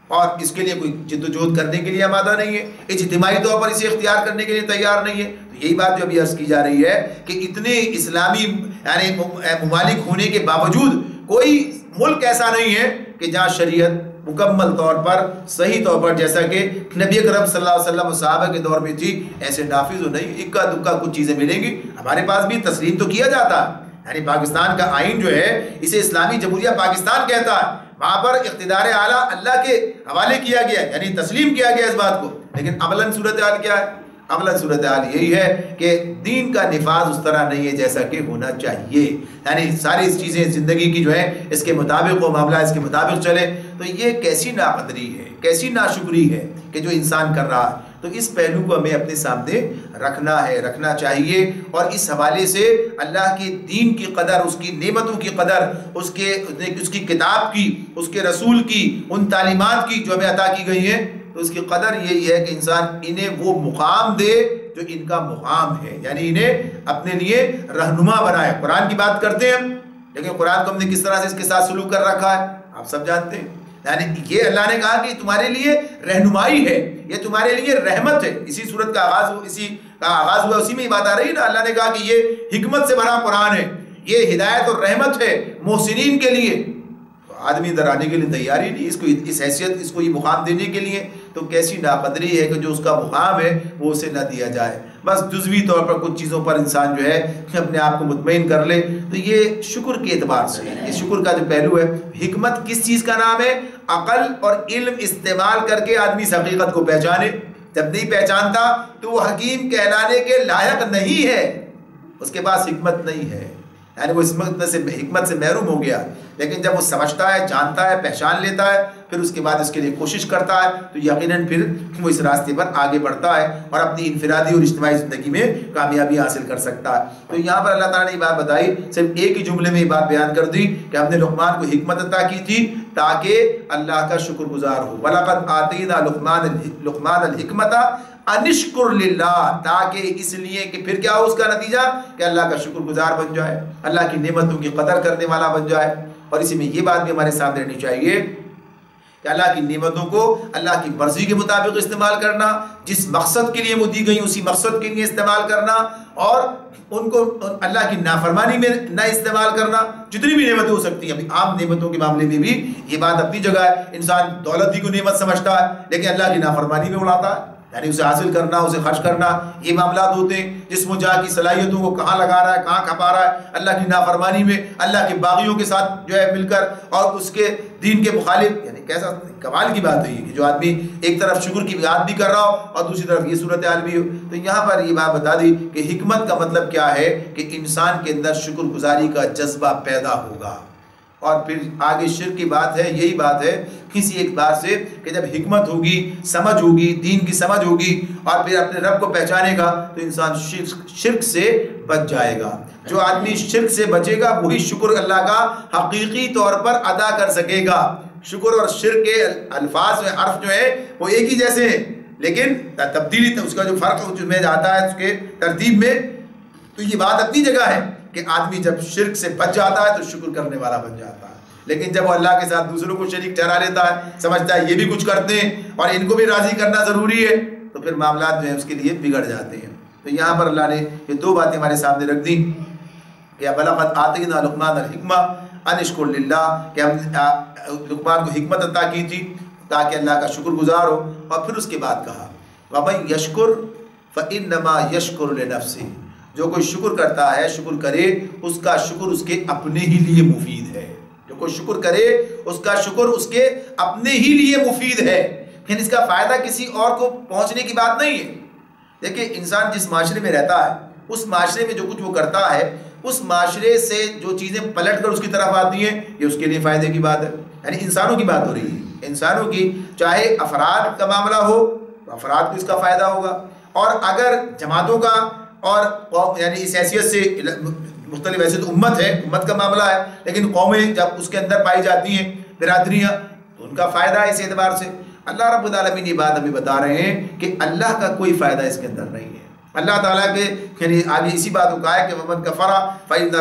اور اس کے لیے کوئی جد و جہد کرنے کے لیے آمادہ نہیں ہے، اجتماعی طور پر اسے اختیار کرنے کے لیے تیار نہیں ہے. تو یہی بات جو ابھی عرض کی جا رہی ہے کہ اتنے اسلامی یعنی ممالک ہونے کے باوجود کوئی ملک ایسا نہیں ہے کہ جہاں شریعت مکمل طور پر صحیح طور پر جیسا کہ نبی اکرم صلی اللہ علیہ وسلم و صحابہ کے دور میں تھی ایسے نافذ ہو نہیں. اکا دکا کچھ چیزیں ملیں گی، ہمارے پاس بھی تسلیم تو کیا جاتا ہے. یعنی پاکستان کا آئین جو ہے اسے اسلامی جمہوریہ پاکستان کہتا ہے، وہاں پر اقتدار اعلیٰ اللہ کے حوالے کیا گیا، یعنی تسلیم کیا گیا اس بات کو. لیکن عملاً صورتحال کیا ہے؟ عملاً صورتحال یہی ہے کہ دین کا نفاذ اس طرح نہیں ہے جیسا کہ ہونا چاہیے. یعنی ساری چیزیں زندگی کی جو ہے اس کے مطابق ہو، معاملہ اس کے مطابق چلے. تو یہ کیسی ناقدری ہے، کیسی ناشکری ہے کہ جو انسان کر رہا ہے. تو اس پہلو کو ہمیں اپنے سامنے رکھنا چاہیے اور اس حوالے سے اللہ کے دین کی قدر، اس کی نعمتوں کی قدر، اس کی کتاب کی، اس کے رسول کی، ان تعلیمات کی جو ہمیں عطا کی گئی ہیں، تو اس کی قدر یہی ہے کہ انسان انہیں وہ مقام دے جو ان کا مقام ہے، یعنی انہیں اپنے لیے رہنما بنائے. قرآن کی بات کرتے ہیں لیکن قرآن کو ہم نے کس طرح سے اس کے ساتھ سلوک کر رکھا ہے آپ سب جانتے ہیں. یعنی یہ اللہ نے کہا کہ تمہارے لیے رہنمائی ہے، یہ تمہارے لیے رحمت ہے. اسی صورت کا آغاز ہوا، اسی میں یہ بات آ رہی ہے نا. اللہ نے کہا کہ یہ حکمت سے بھرا قرآن ہے، یہ ہدایت اور رحمت ہے محسنین کے لیے. آدمی ادھر آنے کے لیے تیار ہی نہیں اس کو، اس حیثیت، اس کو یہ مقام دینے کے لیے. تو کیسی ناقدری ہے کہ جو اس کا مقام ہے وہ اسے نہ دیا جائے. بس جزوی طور پر کچھ چیزوں پر انسان جو ہے اپنے آپ کو مطمئن کر لے. تو یہ شکر کے اعتبار سے، یہ شکر کا جو پہلو ہے. حکمت کس چیز کا نام ہے؟ عقل اور علم استعمال کر کے آدمی اس حقیقت کو پہچانے. جب نہیں پہچانتا تو وہ حکیم کہلانے کے لائق نہیں ہے، اس کے پاس حکمت نہیں ہے، یعنی وہ حکمت سے محروم ہو گیا. لیکن جب وہ سمجھتا ہے، جانتا ہے، پہچان لیتا ہے، پھر اس کے بعد اس کے لیے کوشش کرتا ہے، تو یقیناً پھر وہ اس راستے پر آگے بڑھتا ہے اور اپنی انفرادی اور اجتماعی زندگی میں کامیابی حاصل کر سکتا ہے۔ تو یہاں پر اللہ تعالیٰ نے یہ بات بتائی، صرف ایک ہی جملے میں یہ بات بیان کر دی کہ ہم نے لقمان کو حکمت عطا کی تھی تاکہ اللہ کا شکر گزار ہو۔ وَلَقَدْ آتَيْنَا لُقْمَانَ الْحِكْمَةَ أَنِ اشْكُرْ لِلَّهِ، تاکہ اس لیے کہ پھر کیا ہو اس کا نتیجہ کہ اللہ کا شکر گزار بن جائے، اللہ کی نعمتوں کی قدر کرنے والا بن جائے۔ اور اسی میں یہ بات بھی ہمارے سامنے رہنی چاہیے کہ اللہ کی نعمتوں کو اللہ کی مرضی کے مطابق استعمال کرنا، جس مقصد کے لیے وہ دی گئی اسی مقصد کے لیے استعمال کرنا، اور ان کو اللہ کی نافرمانی میں نہ استعمال کرنا۔ جتنی بھی نعمتیں ہو سکتی ہیں، ابھی عام نعمتوں کے معاملے میں بھی یہ بات اپنی جگہ ہے، انسان دولت ہی کو نعمت سمجھتا ہے لیکن اللہ کی نافرمانی میں اڑاتا ہے، یعنی اسے حاصل کرنا، اسے خرچ کرنا، یہ معاملات ہوتے ہیں۔ جسم و جاہ کی صلاحیتوں کو کہاں لگا رہا ہے، کہاں کھپا رہا ہے، اللہ کی نافرمانی میں، اللہ کے باغیوں کے ساتھ جو ہے مل کر، اور اس کے دین کے مخالف۔ یعنی کیسا کمال کی بات ہے یہ کہ جو آدمی ایک طرف شکر کی بات بھی کر رہا ہو اور دوسری طرف یہ صورتحال بھی ہو۔ تو یہاں پر یہ بات بتا دی کہ حکمت کا مطلب کیا ہے کہ انسان کے اندر شکر گزاری کا جذبہ پیدا ہوگا۔ اور پھر آگے شرک کی بات ہے، یہی بات ہے کسی ایک بات سے کہ جب حکمت ہوگی، سمجھ ہوگی، دین کی سمجھ ہوگی، اور پھر اپنے رب کو پہچانے گا تو انسان شرک سے بچ جائے گا۔ جو آدمی شرک سے بچے گا وہی شکر اللہ کا حقیقی طور پر ادا کر سکے گا۔ شکر اور شرک کے الفاظ میں حرف جو ہے وہ ایک ہی جیسے ہیں، لیکن تبدیلی اس کا جو فرق میں آتا ہے اس کے ترتیب میں، تو یہ بات اپنی جگہ ہے کہ آدمی جب شرک سے بچ جاتا ہے تو شکر کرنے والا بن جاتا ہے، لیکن جب وہ اللہ کے ساتھ دوسروں کو شریک ٹھہرا لیتا ہے، سمجھتا ہے یہ بھی کچھ کرتے ہیں اور ان کو بھی راضی کرنا ضروری ہے، تو پھر معاملات جو ہیں اس کے لیے بگڑ جاتے ہیں۔ تو یہاں پر اللہ نے یہ دو باتیں ہمارے سامنے رکھ دیں کہ وَلَقَدْ آتَيْنَا لُقْمَانَ الْحِكْمَةَ أَنِ اشْكُرْ لِلَّهِ، کہ ہم لقمان کو حکمت عطا کی تھی تاکہ اللہ کا شکر گزار ہو۔ اور پھر اس کے بعد کہا وَمَن يَشْكُرْ فَإِنَّمَا يَشْكُرُ لِنَفْسِهِ، جو کوئی شکر کرتا ہے، شکر کرے، اس کا شکر اس کے اپنے ہی لیے مفید ہے۔ جو کوئی شکر کرے اس کا شکر اس کے اپنے ہی لیے مفید ہے، پھر اس کا فائدہ کسی اور کو پہنچنے کی بات نہیں ہے۔ دیکھیں انسان جس معاشرے میں رہتا ہے، اس معاشرے میں جو کچھ وہ کرتا ہے، اس معاشرے سے جو چیزیں پلٹ کر اس کی طرف آتی ہیں یہ اس کے لیے فائدے کی بات ہے۔ یعنی انسانوں کی بات ہو رہی ہے، انسانوں کی، چاہے افراد کا معاملہ ہو تو افراد کو اس کا فائدہ ہوگا، اور اگر جماعتوں کا اور قوم، یعنی اس حیثیت سے مختلف حیثیت امت ہے، امت کا معاملہ ہے، لیکن قومیں جب اس کے اندر پائی جاتی ہیں، برادریاں، تو ان کا فائدہ ہے۔ اس اعتبار سے اللہ رب العالمین یہ بات ابھی بتا رہے ہیں کہ اللہ کا کوئی فائدہ اس کے اندر نہیں ہے۔ اللہ تعالیٰ کے یعنی آگے اسی بات کو کہا ہے کہ وَمَن كَفَرَ فَإِنَّ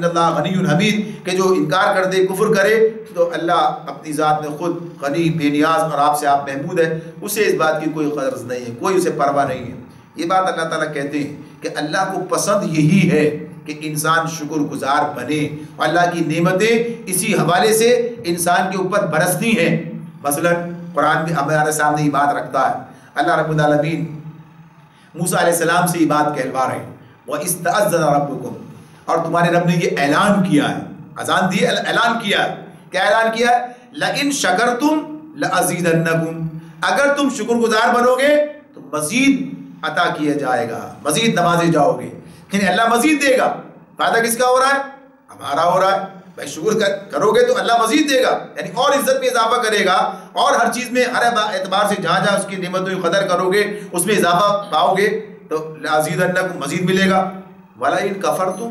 اللَّهَ غَنِيٌّ حَمِيدٌ، کہ جو انکار کر دے، کفر کرے، تو اللہ اپنی ذات میں خود غنی، بے نیاز اور آپ سے آپ محمود ہے، اسے اس بات کی کوئی غرض نہیں ہے، کوئی اسے پرواہ نہیں ہے۔ یہ بات اللہ تعالیٰ کہتے ہیں کہ اللہ کو پسند یہی ہے کہ انسان شکر گزار بنے، اور اللہ کی نعمتیں اسی حوالے سے انسان کے اوپر برستی ہیں۔ مثلا قرآن بھی ہمارے سامنے یہ بات رکھتا ہے، اللہ رب العالمین موسیٰ علیہ السلام سے یہ بات کہلوا رہے ہیں وَإِسْتَأَذَّنَ رَبُّكُمْ، اور تمہارے رب نے یہ اعلان کیا ہے، اذان دی، اعلان کیا ہے، کیا اعلان کیا ہے؟ لَإِن شَكَرْتُمْ لَأَزِيدَنَّكُمْ، اگر تم شکر گزار بنو گے تو مزید عطا کیا جائے گا، مزید نوازے جاؤ گے، یعنی اللہ مزید دے گا۔ فائدہ کس کا ہو رہا ہے؟ ہمارا ہو رہا ہے۔ بھائی شکر کرو گے تو اللہ مزید دے گا، یعنی اور عزت میں اضافہ کرے گا، اور ہر چیز میں، ہر اعتبار سے جہاں جہاں اس کی نعمتوں کی قدر کرو گے اس میں اضافہ پاؤ گے تو لَأَزِيدَنَّكُمْ، مزید ملے گا۔ وَلَئِن كَفَرْتُمْ،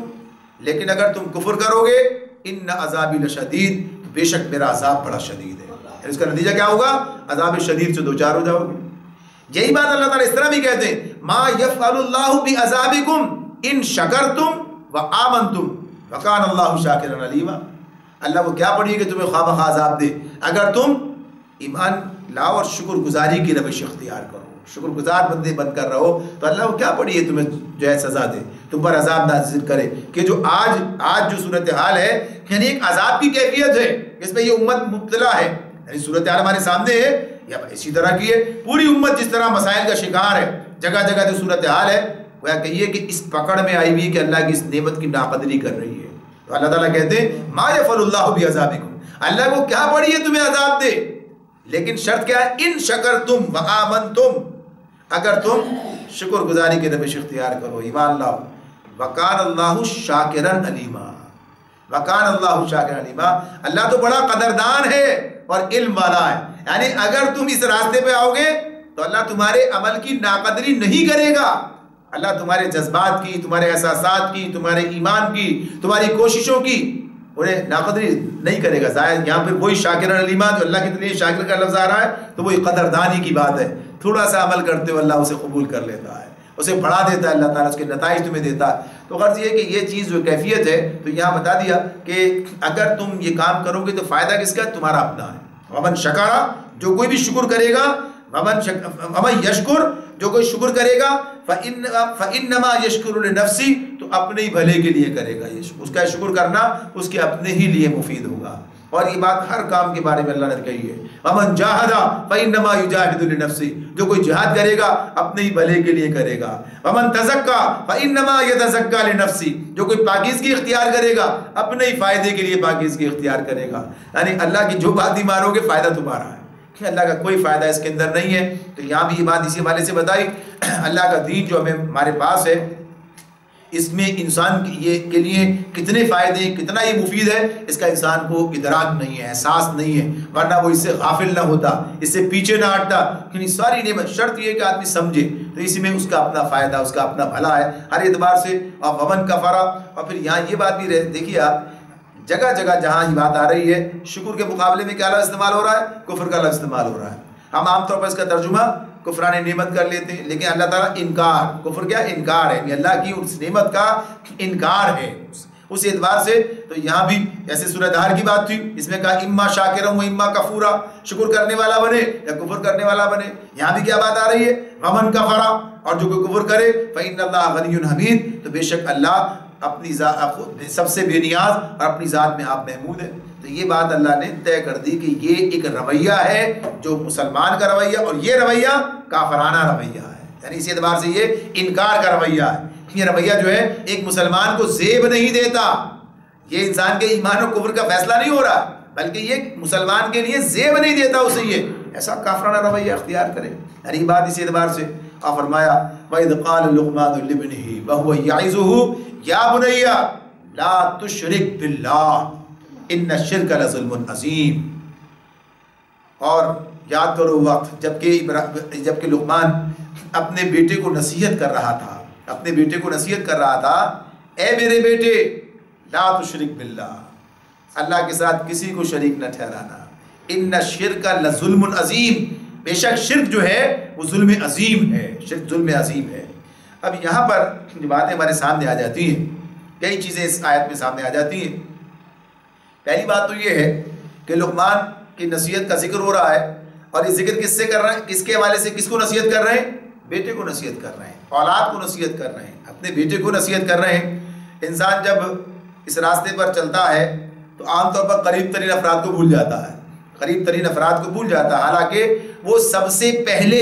لیکن اگر تم کفر کرو گے، إِنَّ عَذَابِي لَشَدِيدٌ، بے شک میرا عذاب بڑا شدید ہے۔ اس کا نتیجہ کیا ہوگا؟ عذاب شدید سے دوچار ہو جاؤ گے۔ یہی بات اللہ تعالیٰ اس طرح بھی کہتے ہیں مَا يَفْعَلُ اللَّهُ بِعَذَابِكُمْ إِن شَكَرْتُمْ وَآمَنْتُمْ وَكَانَ اللَّهُ شَاكِرًا عَلِيمًا، اللہ وہ کیا پڑھی کہ تمہیں خواہ بخواہ عذاب دے اگر تم ایمان لاؤ اور شکر گزاری کی روش اختیار کرو، شکر گزار بندے بن کر رہو، تو اللہ وہ کیا پڑھی ہے تمہیں جو ہے سزا دے، تم پر عذاب نازل کرے۔ کہ جو آج جو صورتحال ہے، یعنی ایک عذاب کی کیفیت ہے، اس میں یہ امت مبتلا ہے، یعنی صورتحال ہمارے سامنے ہے یا اسی طرح کی ہے، پوری امت جس طرح مسائل کا شکار ہے، جگہ جگہ جو صورتحال ہے وہ کہیے کہ اس پکڑ میں آئی ہوئی کہ اللہ کی اس نعمت کی ناقدری کر رہی ہے۔ تو اللہ تعالیٰ کہتے ہیں ما یفعل اللہ بعذابکم، اللہ کو کیا پڑی ہے تمہیں عذاب دے، لیکن شرط کیا ہے؟ ان شکرتم وآمنتم، اگر تم شکر گزاری کے روش اختیار کرو، ایمان لاؤ، وکان اللہ شاکرا علیما، وَكَانَ اللَّهُ شَاكِرًا عَلِيمًا، اللہ تو بڑا قدردان ہے اور علم والا ہے. یعنی اگر تم اس راستے پہ آؤ گے تو اللہ تمہارے عمل کی ناقدری نہیں کرے گا. اللہ تمہارے جذبات کی، تمہارے احساسات کی، تمہارے ایمان کی، تمہاری کوششوں کی انہیں ناقدری نہیں کرے گا. ظاہر یہاں پہ وہی شاکر علیمہ جو اللہ کے لیے شاکر کا لفظ آ رہا ہے تو وہی قدردانی کی بات ہے. تھوڑا سا عمل کرتے ہوئے اللہ اسے قبول کر لیتا ہے، اسے بڑھا دیتا ہے اللہ تعالیٰ، اس کے نتائج تمہیں دیتا ہے. تو غرض یہ کہ یہ چیز جو کیفیت ہے تو یہاں بتا دیا کہ اگر تم یہ کام کرو گے تو فائدہ کس کا؟ تمہارا اپنا ہے. ومن شکرا، جو کوئی بھی شکر کرے گا، ومن یشکر، جو کوئی شکر کرے گا، فَإِنَّمَا يَشْكُرُ لِنَفْسِهِ، تو اپنے ہی بھلے کے لیے کرے گا. یہ اس کا شکر کرنا اس کے اپنے ہی لیے مفید ہوگا. اور یہ بات ہر کام کے بارے میں اللہ نے کہی ہے. وَمَنْ جَاهَدَ فَإِنَّمَا يُجَاهِدُ لِنَفْسِهِ، جو کوئی جہاد کرے گا اپنے ہی بھلے کے لیے کرے گا. وَمَنْ تَزَكَّى فَإِنَّمَا يَتَزَكَّى لِنَفْسِهِ، جو کوئی پاکیزگی اختیار کرے گا اپنے ہی فائدے کے لیے پاکیزگی اختیار کرے گا. یعنی اللہ کی جو بات ہی مانو گے فائدہ تمہارا ہے، اللہ کا کوئی فائدہ اس کے اندر نہیں ہے. تو یہاں بھی یہ بات اسی حوالے سے بتائی. اللہ کا دین جو ہمارے پاس ہے اس میں انسان کے لیے کتنے فائدے، کتنا یہ مفید ہے، اس کا انسان کو ادراک نہیں ہے، احساس نہیں ہے، ورنہ وہ اس سے غافل نہ ہوتا، اس سے پیچھے نہ ہٹتا. لیکن ساری نعمت شرط یہ کہ آدمی سمجھے تو اسی میں اس کا اپنا فائدہ، اس کا اپنا بھلا ہے ہر اعتبار سے. اور ومن کفرا، اور پھر یہاں یہ بات بھی دیکھیے آپ، جگہ جگہ جہاں یہ بات آ رہی ہے شکر کے مقابلے میں کیا لفظ استعمال ہو رہا ہے؟ کفر کا لفظ استعمال ہو رہا ہے. ہم عام طور پر اس کا ترجمہ کفران نعمت کر لیتے ہیں، لیکن اللہ تعالیٰ انکار، کفر کیا؟ انکار ہے، اللہ کی اس نعمت کا انکار ہے اس اعتبار سے. تو یہاں بھی جیسے سورہ دہر کی بات تھی، اس میں کہا اما شاکرا و اما کفورا، شکر کرنے والا بنے یا کفر کرنے والا بنے. یہاں بھی کیا بات آ رہی ہے؟ ومن کفرا، اور جو کوئی کفر کرے فإن اللہ غنی حمید، تو بے شک اللہ اپنی سب سے بے نیاز اور اپنی ذات میں آپ محمود ہیں. تو یہ بات اللہ نے طے کر دی کہ یہ ایک رویہ ہے جو مسلمان کا رویہ، اور یہ رویہ کافرانہ رویہ ہے. یعنی اس اعتبار سے یہ انکار کا رویہ ہے. یہ رویہ جو ہے ایک مسلمان کو زیب نہیں دیتا، یہ انسان کے ایمان و کفر کا فیصلہ نہیں ہو رہا، بلکہ یہ مسلمان کے لیے زیب نہیں دیتا اسے یہ ایسا کافرانہ رویہ اختیار کرے. یعنی بات اسی اعتبار سے آپ فرمایا وَإِذْ قَالَ لُقْمَانُ لِابْنِهِ وَهُوَ يَعِظُهُ يَا بُنَيَّ لَا تُشْرِكْ بِاللَّهِ ان الشرک لظلم عظیم. اور یاد کرو وقت جبکہ لقمان اپنے بیٹے کو نصیحت کر رہا تھا، اپنے بیٹے کو نصیحت کر رہا تھا، اے میرے بیٹے لا تشرک باللہ، اللہ کے ساتھ کسی کو شریک نہ ٹھہرانا. ان الشرک لظلم عظیم، بے شک شرک جو ہے وہ ظلم عظیم ہے، شرک ظلم عظیم ہے. اب یہاں پر جو باتیں ہمارے سامنے آ جاتی ہیں، کئی چیزیں اس آیت میں سامنے آ جاتی ہیں. پہلی بات تو یہ ہے کہ لقمان کی نصیحت کا ذکر ہو رہا ہے، اور یہ ذکر کس سے کر رہے ہیں؟ کس کے حوالے سے کس کو نصیحت کر رہے ہیں؟ بیٹے کو نصیحت کر رہے ہیں، اولاد کو نصیحت کر رہے ہیں، اپنے بیٹے کو نصیحت کر رہے ہیں. انسان جب اس راستے پر چلتا ہے تو عام طور پر قریب ترین افراد کو بھول جاتا ہے، قریب ترین افراد کو بھول جاتا ہے، حالانکہ وہ سب سے پہلے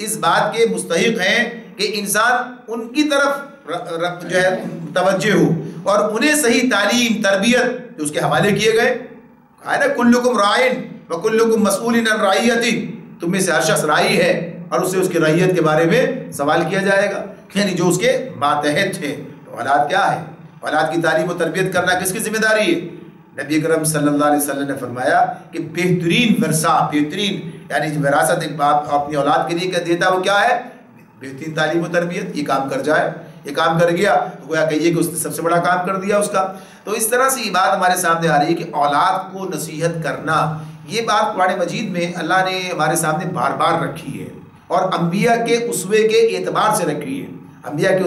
اس بات کے مستحق ہیں کہ انسان ان کی طرف جو ہے توجہ ہو اور انہیں صحیح تعلیم تربیت جو اس کے حوالے کیے گئے. کہا ہے نا کلکم رائن وکلکم مسئول عن رعیتہ، تم میں سے ہر شخص رائی ہے اور اس سے اس کی رعیت کے بارے میں سوال کیا جائے گا، یعنی جو اس کے ماتحت تھے. تو اولاد کیا ہے؟ اولاد کی تعلیم و تربیت کرنا کس کی ذمہ داری ہے؟ نبی اکرم صلی اللہ علیہ وسلم نے فرمایا کہ بہترین ورثہ، بہترین یعنی جو وراثت ایک باپ اپنی اولاد کے لیے دیتا ہے وہ کیا ہے؟ بہترین تعلیم و تربیت. یہ کام کر جائے، یہ کام کر گیا تو گویا کہیے کہ اس نے سب سے بڑا کام کر دیا اس کا. تو اس طرح سے یہ بات ہمارے سامنے آ رہی ہے کہ اولاد کو نصیحت کرنا، یہ بات قرآن مجید میں اللہ نے ہمارے سامنے بار بار رکھی ہے اور انبیاء کے اسوے کے اعتبار سے رکھی ہے، انبیاء کے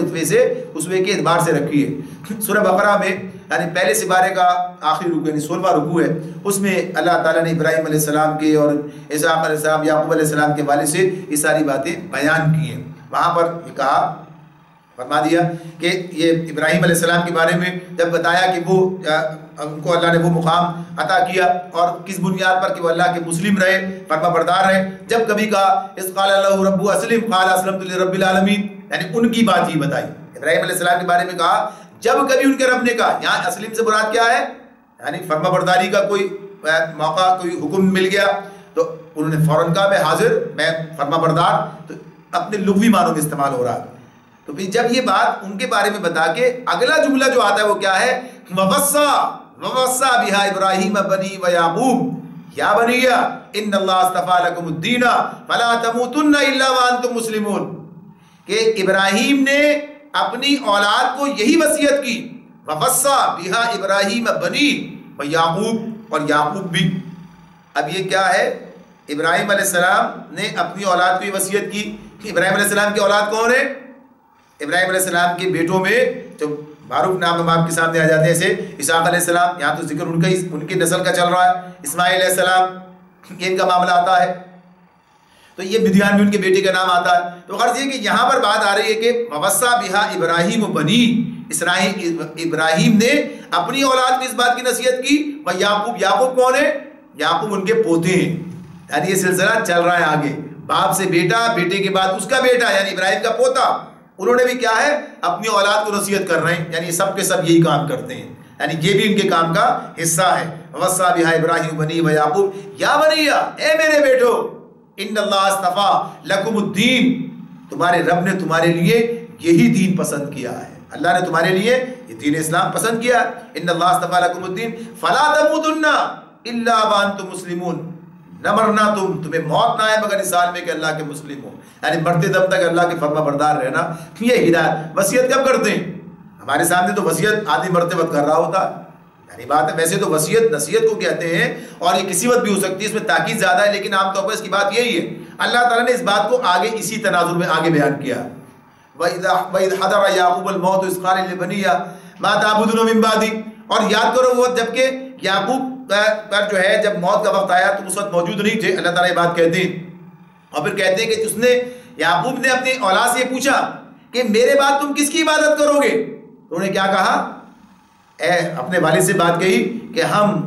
اسوے کے اعتبار سے رکھی ہے. سورہ بقرہ میں یعنی پہلے سپارے کا آخری رکوع یعنی 16واں رکوع ہے، اس میں اللہ تعالیٰ نے ابراہیم علیہ السلام کے اور اسحاق علیہ السلام، یعقوب علیہ السلام کے حوالے سے یہ ساری باتیں بیان کی ہیں. وہاں پر یہ کہا، فرما دیا کہ یہ ابراہیم علیہ السلام کے بارے میں جب بتایا کہ وہ ان کو اللہ نے وہ مقام عطا کیا اور کس بنیاد پر کہ وہ اللہ کے مسلم رہے، فرما بردار رہے. جب کبھی کہا اذ قال له ربه اسلم قال اسلمت لرب العالمین، یعنی ان کی بات ہی بتائی. ابراہیم علیہ السلام کے بارے میں کہا جب کبھی ان کے رب نے کہا، یہاں اسلم سے مراد کیا ہے؟ یعنی فرما برداری کا کوئی موقع، کوئی حکم مل گیا تو انہوں نے فوراً کہا میں حاضر، میں فرما بردار. تو اپنے لغوی معنوں میں استعمال ہو رہا ہے. تو پھر جب یہ بات ان کے بارے میں بتا کے اگلا جملہ جو آتا ہے وہ کیا ہے؟ وَوَصَّى ووصى بها ابراہیم بنی و یعقوب یا بنی ان اللہ اصطفى لکم الدین فلا تموتن الا وانتم مسلمون، کہ ابراہیم نے اپنی اولاد کو یہی وصیت کی، ووصى بها ابراہیم بنی و یعقوب، اور یعقوب بھی۔ اب یہ کیا ہے؟ ابراہیم علیہ السلام نے اپنی اولاد کو یہ وصیت کی۔ ابراہیم علیہ السلام کی اولاد کون ہے؟ ابراہیم علیہ السلام کے بیٹوں میں جو معروف نام آپ کے سامنے آ جاتے ہیں، جیسے اسحاق علیہ السلام، یہاں تو ذکر ان کی نسل کا چل رہا ہے، اسماعیل علیہ السلام، یہ ان کا معاملہ آتا ہے، تو یہ مدیان میں ان کے بیٹے کا نام آتا ہے۔ تو غرض یہ کہ یہاں پر بات آ رہی ہے کہ ووصى بها ابراہیم بنی، ابراہیم نے اپنی اولاد کو اس بات کی نصیحت کی، اور یعقوب، یعقوب کون ہے؟ یعقوب ان کے پوتے ہیں، یعنی یہ سلسلہ چل رہا ہے آگے، باپ سے بیٹا، بیٹے کے بعد اس کا بیٹا، یعنی ابراہیم کا پوتا، انہوں نے بھی کیا ہے؟ اپنی اولاد کو نصیحت کر رہے ہیں، یعنی سب کے سب یہی کام کرتے ہیں، یعنی یہ بھی ان کے کام کا حصہ ہے۔ ووصى بها ابراہیم بنی و یعقوب یا بنی، اے میرے بیٹو، ان اللہ اصطفى لکم الدین، تمہارے رب نے تمہارے لیے یہی دین پسند کیا ہے، اللہ نے تمہارے لیے یہ دین اسلام پسند کیا ہے۔ ان اللہ اصطفى لکم الدین فلا تموتن الا وانتم مسلمون، نہ مرنا تمہیں موت نہ آئے مگر اس حال میں کہ اللہ کے مسلم ہو، یعنی مرتے دم تک اللہ کے فرما بردار رہنا، یہ ہدایت۔ وصیت کب کرتے ہیں؟ ہمارے سامنے تو وصیت آدمی مرتے وقت کر رہا ہوتا ہے، یعنی بات ہے، ویسے تو وصیت نصیحت کو کہتے ہیں، اور یہ کسی وقت بھی ہو سکتی ہے، اس میں تاکید زیادہ ہے، لیکن عام طور پر اس کی بات یہی ہے۔ اللہ تعالیٰ نے اس بات کو آگے اسی تناظر میں آگے بیان کیا، وَإِذْ حَضَرَ يَعْقُوبَ الْمَوْتُ إِذْ قَالَ لِبَنِيهِ مَا تَعْبُدُونَ مِن بَعْدِي، اور یاد کرو وہ جبکہ یعقوب پر جو ہے جب موت کا وقت آیا تو اس وقت موجود نہیں تھے، اللہ تعالیٰ یہ بات کہتے ہیں، اور پھر کہتے ہیں کہ اس نے، یعقوب نے اپنی اولاد سے یہ پوچھا کہ میرے بعد تم کس کی عبادت کرو گے؟ تو انہوں نے کیا کہا؟ اپنے والد سے بات کہی کہ ہم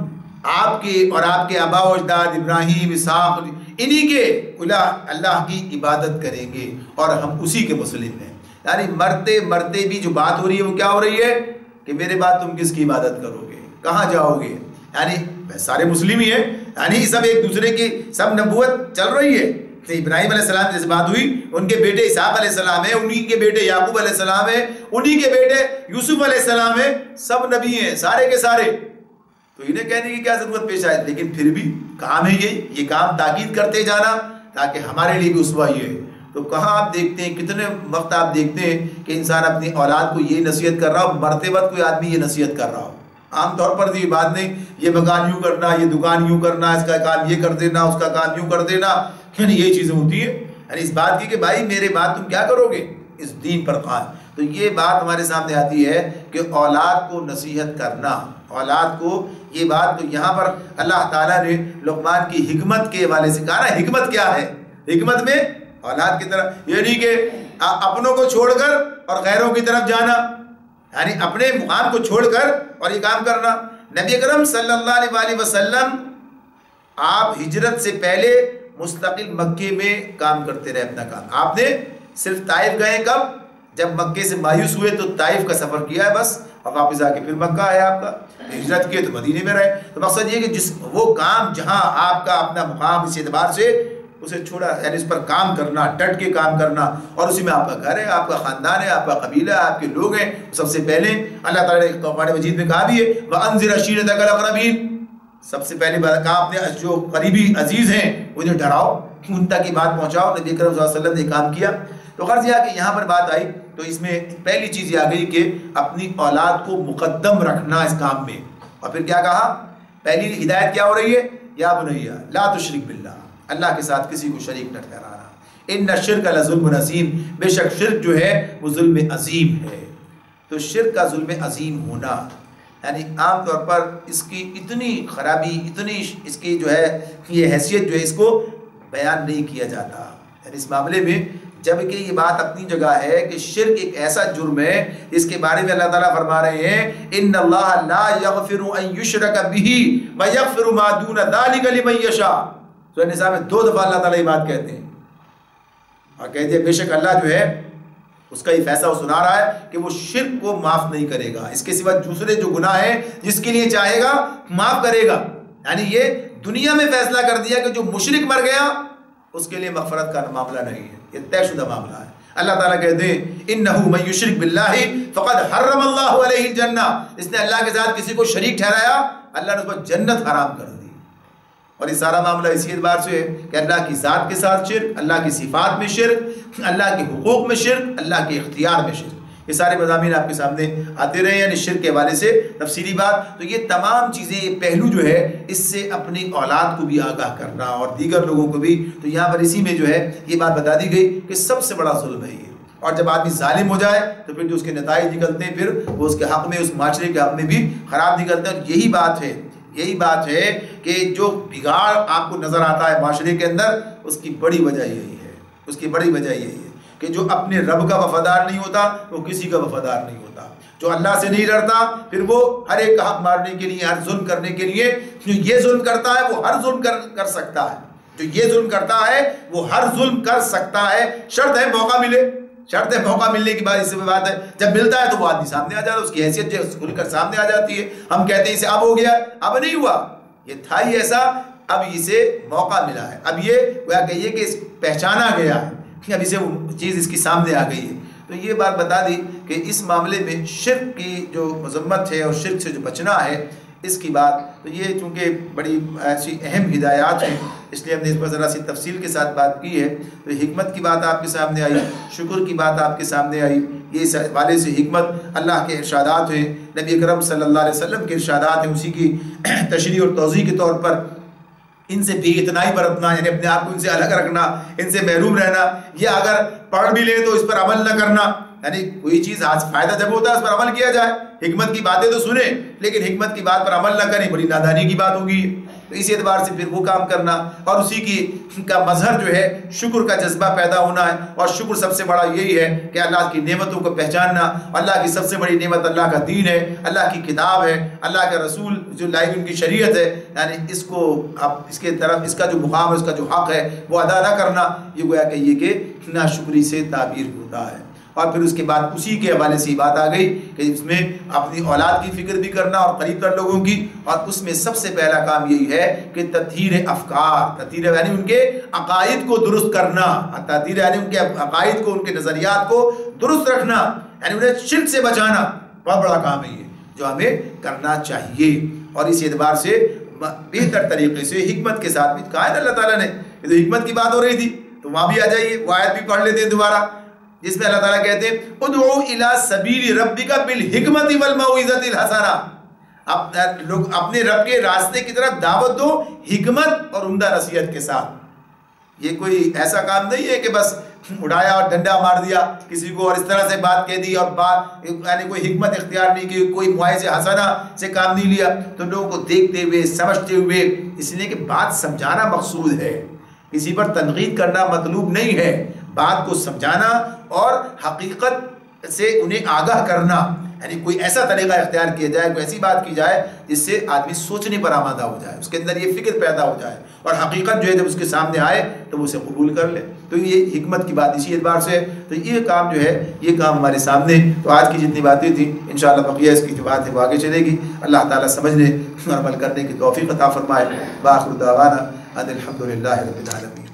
آپ کے اور آپ کے آبا و اجداد ابراہیم، اسحاق، انہی کے اللہ کی عبادت کریں گے، اور ہم اسی کے مسلم ہیں۔ یعنی مرتے مرتے بھی جو بات ہو رہی ہے وہ کیا ہو رہی ہے کہ میرے بعد تم کس کی عبادت کرو گے، کہاں جاؤ گے؟ یعنی سارے مسلم ہی ہیں، یعنی سب ایک دوسرے کی سب نبوت چل رہی ہے۔ تو ابراہیم علیہ السلام جیسے بات ہوئی، ان کے بیٹے اسحاق علیہ السلام ہیں، انہی کے بیٹے یعقوب علیہ السلام ہیں، انہی کے بیٹے یوسف علیہ السلام ہیں، سب نبی ہیں سارے کے سارے، تو انہیں کہنے کی کیا ضرورت پیش آئے؟ لیکن پھر بھی کام ہے یہ کام تاکید کرتے جانا تاکہ ہمارے لیے بھی اسوہ یہ ہے۔ تو کہاں آپ دیکھتے ہیں، کتنے وقت آپ دیکھتے ہیں کہ انسان اپنی اولاد کو یہ نصیحت کر رہا ہو، مرتے وقت کوئی آدمی یہ نصیحت کر رہا ہو، عام طور پر یہ بات نہیں، یہ مکان یوں کرنا، یہ دکان یوں کرنا، اس کا کام یہ کر دینا، اس کا کام یوں کر دینا، یعنی یہی چیزیں ہوتی ہیں، یعنی اس بات کی کہ بھائی میرے بعد تم کیا کرو گے؟ اس دین پر قائم۔ تو یہ بات ہمارے سامنے آتی ہے کہ اولاد کو نصیحت کرنا، اولاد کو یہ بات، تو یہاں پر اللہ تعالیٰ نے لقمان کی حکمت کے حوالے سے کہا نا، حکمت کیا ہے؟ حکمت میں اولاد کی طرف، یعنی کہ اپنوں کو چھوڑ کر اور غیروں کی طرف جانا، یعنی اپنے مقام کو چھوڑ کر اور یہ کام کرنا۔ نبی اکرم صلی اللہ علیہ وآلہ وسلم آپ ہجرت سے پہلے مستقل مکے میں کام کرتے رہے اپنا کام۔ آپ نے صرف طائف گئے کب؟ جب مکے سے مایوس ہوئے تو طائف کا سفر کیا ہے بس، اور واپس آ کے پھر مکہ ہے آپ کا، ہجرت کیے تو مدینے میں رہے۔ تو مقصد یہ کہ جس وہ کام جہاں آپ کا اپنا مقام اس اعتبار سے اسے چھوڑا، یعنی اس پر کام کرنا، ڈٹ کے کام کرنا، اور اسی میں آپ کا گھر ہے، آپ کا خاندان ہے، آپ کا قبیلہ ہے، آپ کے لوگ ہیں۔ سب سے پہلے اللہ تعالیٰ نے قرآن مجید میں کہا بھی ہے وَأَنذِرْ عَشِيرَتَكَ الْأَقْرَبِينَ، سب سے پہلی بات کہا آپ نے جو قریبی عزیز ہیں انہیں ڈراؤ، ان تک یہ بات پہنچاؤ۔ نبی کریم صلی اللہ علیہ وسلم نے کام کیا۔ تو غرض یہ کہ یہاں پر بات آئی تو اس میں پہلی چیز یہ آ گئی کہ اپنی اولاد کو مقدم رکھنا اس کام میں، اور پھر کیا کہا؟ پہلی ہدایت کیا ہو رہی ہے؟ یا بنیا لا تشرک باللہ، اللہ کے ساتھ کسی کو شریک نہ ٹھہرانا، ان الشرک لظلم عظیم، بے شک شرک جو ہے وہ ظلم عظیم ہے۔ تو شرک کا ظلم عظیم ہونا، یعنی عام طور پر اس کی اتنی خرابی، اتنی اس کی جو ہے یہ حیثیت جو ہے اس کو بیان نہیں کیا جاتا، یعنی اس معاملے میں، جبکہ یہ بات اپنی جگہ ہے کہ شرک ایک ایسا جرم ہے جس کے بارے میں اللہ تعالیٰ فرما رہے ہیں ان اللہ لا یغفر ان یشرک بہ ویغفر ما دون ذلک لمن یشاء۔ سورہ نساء میں 2 دفعہ اللہ تعالیٰ یہ بات کہتے ہیں، اور کہتے ہیں بے شک اللہ جو ہے اس کا یہ فیصلہ وہ سنا رہا ہے کہ وہ شرک کو معاف نہیں کرے گا، اس کے سوا دوسرے جو گناہ ہیں جس کے لیے چاہے گا معاف کرے گا۔ یعنی یہ دنیا میں فیصلہ کر دیا کہ جو مشرک مر گیا اس کے لیے مغفرت کا معاملہ نہیں ہے، یہ طے شدہ معاملہ ہے۔ اللہ تعالیٰ کہتے ہیں اِنَّهُ مَن يُشْرِكْ بِاللَّهِ فَقَدْ حَرَّمَ اللَّهُ عَلَيْهِ الْجَنَّةَ، اس نے اللہ کے ساتھ کسی کو شریک ٹھہرایا، اللہ نے اس پر جنت حرام کر دی۔ اور یہ سارا معاملہ اسی اعتبار سے ہے کہ اللہ کی ذات کے ساتھ شرک، اللہ کی صفات میں شرک، اللہ کے حقوق میں شرک، اللہ کے اختیار میں شرک، یہ سارے مضامین آپ کے سامنے آتے رہے، یعنی شرک کے حوالے سے تفصیلی بات۔ تو یہ تمام چیزیں، یہ پہلو جو ہے اس سے اپنی اولاد کو بھی آگاہ کرنا اور دیگر لوگوں کو بھی، تو یہاں پر اسی میں جو ہے یہ بات بتا دی گئی کہ سب سے بڑا ظلم ہے یہ، اور جب آدمی ظالم ہو جائے تو پھر جو اس کے نتائج نکلتے ہیں پھر وہ اس کے حق میں، اس معاشرے کے حق میں بھی خراب نکلتے ہیں۔ اور یہی بات ہے کہ جو بگاڑ آپ کو نظر آتا ہے معاشرے کے اندر، اس کی بڑی وجہ یہی ہے کہ جو اپنے رب کا وفادار نہیں ہوتا وہ کسی کا وفادار نہیں ہوتا، جو اللہ سے نہیں ڈرتا پھر وہ ہر ایک کا حق مارنے کے لیے، ہر ظلم کرنے کے لیے، جو یہ ظلم کرتا ہے وہ ہر ظلم کر سکتا ہے، جو یہ ظلم کرتا ہے وہ ہر ظلم کر سکتا ہے، شرط ہے موقع ملے، شرط ہے موقع ملنے کی بات، اس سے بات ہے جب ملتا ہے تو وہ آدمی سامنے آ جاتا ہے، اس کی حیثیت جو کھل کر سامنے آ جاتی ہے۔ ہم کہتے ہیں اسے اب ہو گیا، اب نہیں ہوا، یہ تھا ہی ایسا، اب اسے موقع ملا ہے، اب یہ گویا کہیے کہ پہچانا گیا ہے، اب اسے وہ چیز اس کی سامنے آ گئی ہے۔ تو یہ بات بتا دی کہ اس معاملے میں شرک کی جو مذمت ہے اور شرک سے جو بچنا ہے اس کی بات، تو یہ چونکہ بڑی ایسی اہم ہدایات ہیں اس لیے ہم نے اس پر ذرا سی تفصیل کے ساتھ بات کی ہے۔ تو حکمت کی بات آپ کے سامنے آئی، شکر کی بات آپ کے سامنے آئی، یہ اس حوالے سے حکمت اللہ کے ارشادات ہیں، نبی اکرم صلی اللہ علیہ وسلم کے ارشادات ہیں، اسی کی تشریح اور توضیح کے طور پر ان سے بے اتنائی برتنا، یعنی اپنے آپ کو ان سے الگ رکھنا، ان سے محروم رہنا، یا اگر پڑھ بھی لیں تو اس پر عمل نہ کرنا، یعنی کوئی چیز فائدہ جب ہوتا ہے اس پر عمل کیا جائے، حکمت کی باتیں تو سنیں لیکن حکمت کی بات پر عمل نہ کریں، بڑی نادانی کی بات ہوگی۔ تو اسی اعتبار سے پھر وہ کام کرنا، اور اسی کی کا مظہر جو ہے شکر کا جذبہ پیدا ہونا ہے، اور شکر سب سے بڑا یہی ہے کہ اللہ کی نعمتوں کو پہچاننا، اللہ کی سب سے بڑی نعمت اللہ کا دین ہے، اللہ کی کتاب ہے، اللہ کے رسول جو لائی ان کی شریعت ہے، یعنی اس کو اب اس کے طرف اس کا جو مقام ہے، اس کا جو حق ہے وہ ادا نہ کرنا، یہ گویا کہ یہ کہ ناشکری سے تعبیر ہوتا ہے۔ اور پھر اس کے بعد اسی کے حوالے سے بات آ گئی کہ اس میں اپنی اولاد کی فکر بھی کرنا اور قریب تر لوگوں کی، اور اس میں سب سے پہلا کام یہی ہے کہ تطہیر افکار، تطہیر یعنی ان کے عقائد کو درست کرنا، تطہیر یعنی ان کے عقائد کو، ان کے نظریات کو درست رکھنا، یعنی انہیں شرک سے بچانا، بہت بڑا کام ہے یہ جو ہمیں کرنا چاہیے۔ اور اس اعتبار سے بہتر طریقے سے حکمت کے ساتھ بھی کہا ہے اللہ تعالیٰ نے، یہ تو حکمت کی بات ہو رہی تھی تو وہاں بھی آ جائیے، وہ آیت بھی پڑھ لیتے ہیں دوبارہ، جس میں اللہ تعالیٰ کہتے ہیں ادعو الی سبیل ربک بالحکمت والموعظۃ الحسنہ، لوگ اپنے رب کے راستے کی طرف دعوت دو حکمت اور عمدہ نصیحت کے ساتھ۔ یہ کوئی ایسا کام نہیں ہے کہ بس اٹھایا اور ڈنڈا مار دیا کسی کو اور اس طرح سے بات کہہ دی اور بات یعنی کوئی حکمت اختیار نہیں کی، کوئی موعظہ حسنہ سے کام نہیں لیا، تو لوگوں کو دیکھتے ہوئے سمجھتے ہوئے، اس لیے کہ بات سمجھانا مقصود ہے، کسی پر تنقید کرنا مطلوب نہیں ہے، بات کو سمجھانا اور حقیقت سے انہیں آگاہ کرنا، یعنی کوئی ایسا طریقہ اختیار کیا جائے، کوئی ایسی بات کی جائے جس سے آدمی سوچنے پر آمادہ ہو جائے، اس کے اندر یہ فکر پیدا ہو جائے، اور حقیقت جو ہے جب اس کے سامنے آئے تو وہ اسے قبول کر لے۔ تو یہ حکمت کی بات اسی اعتبار سے ہے۔ تو یہ کام جو ہے یہ کام ہمارے سامنے، تو آج کی جتنی باتیں تھیں انشاءاللہ بقیہ اس کی جو بات ہے وہ آگے چلے گی۔ اللہ تعالیٰ سمجھنے اور عمل کرنے کی توفیق عطا فرمائے۔ بآخر دعوانا ان الحمد للہ رب العالمین۔